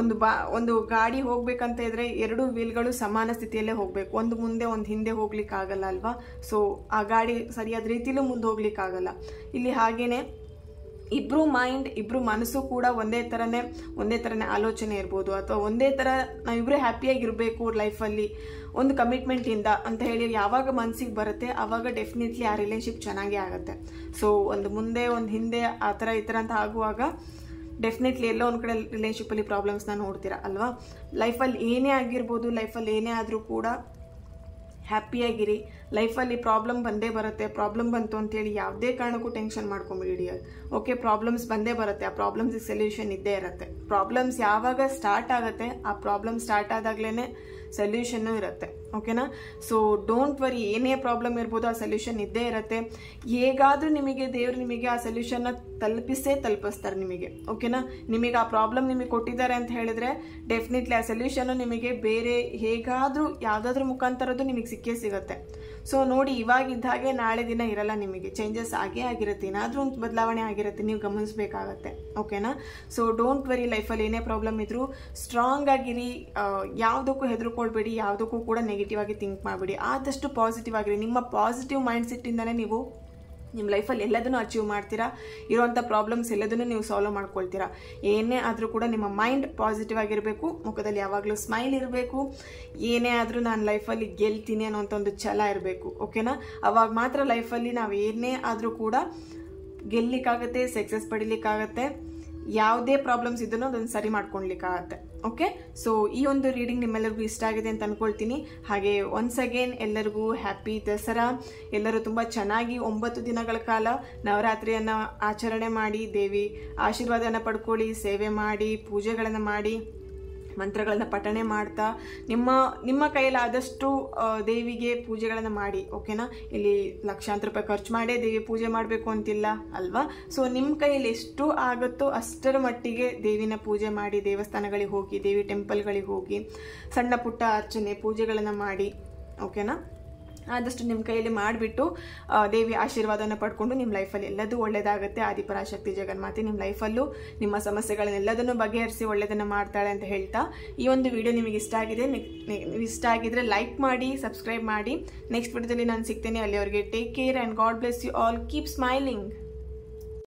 ಒಂದು ಗಾಡಿ ಹೋಗ್ಬೇಕಂತ ಇದ್ರೆ ಎರಡು ವೀಲ್ಗಳು ಸಮಾನ ಸ್ಥಿತಿಯಲ್ಲೇ ಹೋಗ್ಬೇಕು, ಒಂದು ಮುಂದೆ ಒಂದು ಹಿಂದೆ ಹೋಗ್ಲಿಕ್ಕೆ ಆಗಲ್ಲ ಅಲ್ವಾ. ಸೊ ಆ ಗಾಡಿ ಸರಿಯಾದ ರೀತಿಲೂ ಮುಂದೆ ಹೋಗ್ಲಿಕ್ಕಾಗಲ್ಲ. ಇಲ್ಲಿ ಹಾಗೇನೆ ಇಬ್ರು ಮನಸ್ಸು ಕೂಡ ಒಂದೇ ಥರನೇ ಆಲೋಚನೆ ಇರ್ಬೋದು, ಅಥವಾ ಒಂದೇ ಥರ ನಾವಿಬ್ಬರೇ ಹ್ಯಾಪಿಯಾಗಿರಬೇಕು ಲೈಫಲ್ಲಿ ಒಂದು ಕಮಿಟ್ಮೆಂಟ್ ಇಂದ ಅಂತ ಹೇಳಿ ಯಾವಾಗ ಮನಸ್ಸಿಗೆ ಬರುತ್ತೆ ಆವಾಗ ಡೆಫಿನೆಟ್ಲಿ ಆ ರಿಲೇಶನ್ಶಿಪ್ ಚೆನ್ನಾಗೇ ಆಗುತ್ತೆ. ಸೊ ಒಂದು ಮುಂದೆ ಒಂದು ಹಿಂದೆ ಆ ಥರ ಈ ಥರ ಅಂತ ಆಗುವಾಗ ಡೆಫಿನೆಟ್ಲಿ ಎಲ್ಲೋ ಒಂದು ಕಡೆ ರಿಲೇಶನ್ಶಿಪ್ಪಲ್ಲಿ ಪ್ರಾಬ್ಲಮ್ಸ್ನ ನೋಡ್ತೀರಾ ಅಲ್ವಾ. ಲೈಫಲ್ಲಿ ಏನೇ ಆಗಿರ್ಬೋದು, ಲೈಫಲ್ಲಿ ಏನೇ ಆದರೂ ಕೂಡ ಹ್ಯಾಪಿಯಾಗಿರಿ. ಲೈಫಲ್ಲಿ ಪ್ರಾಬ್ಲಮ್ ಬಂದೇ ಬರುತ್ತೆ, ಪ್ರಾಬ್ಲಮ್ ಬಂತು ಅಂತೇಳಿ ಯಾವುದೇ ಕಾರಣಕ್ಕೂ ಟೆನ್ಷನ್ ಮಾಡ್ಕೊಂಬಿಡಿ. ಓಕೆ, ಪ್ರಾಬ್ಲಮ್ಸ್ ಬಂದೇ ಬರುತ್ತೆ, ಆ ಪ್ರಾಬ್ಲಮ್ಸಿಗೆ ಸೊಲ್ಯೂಷನ್ ಇದ್ದೇ ಇರುತ್ತೆ. ಪ್ರಾಬ್ಲಮ್ಸ್ ಯಾವಾಗ ಸ್ಟಾರ್ಟ್ ಆಗುತ್ತೆ, ಆ ಪ್ರಾಬ್ಲಮ್ ಸ್ಟಾರ್ಟ್ ಆದಾಗ್ಲೇ ಸೊಲ್ಯೂಷನ್ನು ಇರುತ್ತೆ. ಓಕೆನಾ. ಸೊ ಡೋಂಟ್ ವರಿ, ಏನೇ ಪ್ರಾಬ್ಲಮ್ ಇರ್ಬೋದು ಆ ಸೊಲ್ಯೂಷನ್ ಇದ್ದೇ ಇರುತ್ತೆ. ಹೇಗಾದರೂ ದೇವರು ನಿಮಗೆ ಆ ಸೊಲ್ಯೂಷನ್ನ ತಲುಪಿಸ್ತಾರೆ ನಿಮಗೆ. ಓಕೆನಾ. ನಿಮಗೆ ಆ ಪ್ರಾಬ್ಲಮ್ ನಿಮಗೆ ಕೊಟ್ಟಿದ್ದಾರೆ ಅಂತ ಹೇಳಿದ್ರೆ ಡೆಫಿನೆಟ್ಲಿ ಆ ಸೊಲ್ಯೂಷನ್ನು ನಿಮಗೆ ಬೇರೆ ಹೇಗಾದರೂ ಯಾವುದಾದ್ರೂ ಮುಖಾಂತರದ್ದು ನಿಮಗೆ ಸಿಕ್ಕೇ ಸಿಗುತ್ತೆ. ಸೊ ನೋಡಿ, ಇವಾಗಿದ್ದ ಹಾಗೆ ನಾಳೆ ದಿನ ಇರಲ್ಲ, ನಿಮಗೆ ಚೇಂಜಸ್ ಆಗೇ ಆಗಿರುತ್ತೆ, ಏನಾದರೂ ಒಂದು ಬದಲಾವಣೆ ಆಗಿರುತ್ತೆ, ನೀವು ಗಮನಿಸಬೇಕಾಗತ್ತೆ. ಓಕೆನಾ. ಸೊ ಡೋಂಟ್ ವರಿ, ಲೈಫಲ್ಲಿ ಏನೇ ಪ್ರಾಬ್ಲಮ್ ಇದ್ರೂ ಸ್ಟ್ರಾಂಗ್ ಆಗಿರಿ, ಯಾವುದಕ್ಕೂ ಹೆದರ್ಕೊಳ್ಬೇಡಿ, ಯಾವುದಕ್ಕೂ ಕೂಡ ನೆಗೆಟಿವ್ ಆಗಿ ಥಿಂಕ್ ಮಾಡಬೇಡಿ, ಆದಷ್ಟು ಪಾಸಿಟಿವ್ ಆಗಿರಿ. ನಿಮ್ಮ ಪಾಸಿಟಿವ್ ಮೈಂಡ್ ಸೆಟ್ಟಿಂದನೇ ನೀವು ನಿಮ್ಮ ಲೈಫಲ್ಲಿ ಎಲ್ಲದನ್ನು ಅಚೀವ್ ಮಾಡ್ತೀರಾ, ಇರೋವಂಥ ಪ್ರಾಬ್ಲಮ್ಸ್ ಎಲ್ಲದನ್ನು ನೀವು ಸಾಲ್ವ್ ಮಾಡ್ಕೊಳ್ತೀರಾ. ಏನೇ ಆದರೂ ಕೂಡ ನಿಮ್ಮ ಮೈಂಡ್ ಪಾಸಿಟಿವ್ ಆಗಿರಬೇಕು, ಮುಖದಲ್ಲಿ ಯಾವಾಗಲೂ ಸ್ಮೈಲ್ ಇರಬೇಕು, ಏನೇ ಆದರೂ ನಾನು ಲೈಫಲ್ಲಿ ಗೆಲ್ತೀನಿ ಅನ್ನೋಂಥ ಒಂದು ಛಲ ಇರಬೇಕು. ಓಕೆನಾ. ಅವಾಗ ಮಾತ್ರ ಲೈಫಲ್ಲಿ ನಾವು ಏನೇ ಆದರೂ ಕೂಡ ಗೆಲ್ಲಿಕ್ಕಾಗತ್ತೆ, ಸಕ್ಸಸ್ ಪಡಿಲಿಕ್ಕಾಗತ್ತೆ, ಯಾವುದೇ ಪ್ರಾಬ್ಲಮ್ಸ್ ಇದನ್ನು ಅದನ್ನು ಸರಿ ಮಾಡ್ಕೊಳ್ಲಿಕ್ಕಾಗತ್ತೆ. ಓಕೆ, ಸೊ ಈ ಒಂದು ರೀಡಿಂಗ್ ನಿಮ್ಮೆಲ್ಲರಿಗೂ ಇಷ್ಟ ಆಗಿದೆ ಅಂತ ಅಂದ್ಕೊಳ್ತೀನಿ. ಹಾಗೆ ಒನ್ಸ್ ಅಗೇನ್ ಎಲ್ಲರಿಗೂ ಹ್ಯಾಪಿ ದಸರಾ. ಎಲ್ಲರೂ ತುಂಬ ಚೆನ್ನಾಗಿ 9 ದಿನಗಳ ಕಾಲ ನವರಾತ್ರಿಯನ್ನು ಆಚರಣೆ ಮಾಡಿ, ದೇವಿ ಆಶೀರ್ವಾದನ ಪಡ್ಕೊಳ್ಳಿ, ಸೇವೆ ಮಾಡಿ, ಪೂಜೆಗಳನ್ನು ಮಾಡಿ, ಮಂತ್ರಗಳನ್ನು ಪಠಣೆ ಮಾಡ್ತಾ ನಿಮ್ಮ ಕೈಲಾದಷ್ಟು ದೇವಿಗೆ ಪೂಜೆಗಳನ್ನು ಮಾಡಿ. ಓಕೆನಾ. ಇಲ್ಲಿ ಲಕ್ಷಾಂತರ ರೂಪಾಯಿ ಖರ್ಚು ಮಾಡೇ ದೇವಿ ಪೂಜೆ ಮಾಡಬೇಕು ಅಂತಿಲ್ಲ ಅಲ್ವಾ. ಸೊ ನಿಮ್ಮ ಕೈಯಲ್ಲಿ ಎಷ್ಟು ಆಗುತ್ತೋ ಅಷ್ಟರ ಮಟ್ಟಿಗೆ ದೇವಿನ ಪೂಜೆ ಮಾಡಿ, ದೇವಸ್ಥಾನಗಳಿಗೆ ಹೋಗಿ, ದೇವಿ ಟೆಂಪಲ್ಗಳಿಗೆ ಹೋಗಿ ಸಣ್ಣ ಪುಟ್ಟ ಅರ್ಚನೆ ಪೂಜೆಗಳನ್ನು ಮಾಡಿ. ಓಕೆನಾ. ಆದಷ್ಟು ನಿಮ್ಮ ಕೈಯಲ್ಲಿ ಮಾಡಿಬಿಟ್ಟು ದೇವಿ ಆಶೀರ್ವಾದನ ಪಡ್ಕೊಂಡು ನಿಮ್ಮ ಲೈಫಲ್ಲಿ ಎಲ್ಲದೂ ಒಳ್ಳೆಯದಾಗುತ್ತೆ. ಆದಿಪರಾಶಕ್ತಿ ಜಗನ್ಮಾತೆ ನಿಮ್ಮ ಲೈಫಲ್ಲೂ ನಿಮ್ಮ ಸಮಸ್ಯೆಗಳನ್ನೆಲ್ಲದನ್ನು ಬಗೆಹರಿಸಿ ಒಳ್ಳೆಯದನ್ನು ಮಾಡ್ತಾಳೆ ಅಂತ ಹೇಳ್ತಾ, ಈ ಒಂದು ವಿಡಿಯೋ ನಿಮಗೆ ಇಷ್ಟ ಆಗಿದ್ರೆ ಲೈಕ್ ಮಾಡಿ, ಸಬ್ಸ್ಕ್ರೈಬ್ ಮಾಡಿ. ನೆಕ್ಸ್ಟ್ ವಿಡಿಯೋದಲ್ಲಿ ನಾನು ಸಿಗ್ತೇನೆ. ಅಲ್ಲಿವರೆಗೆ take care and God bless you all. Keep smiling.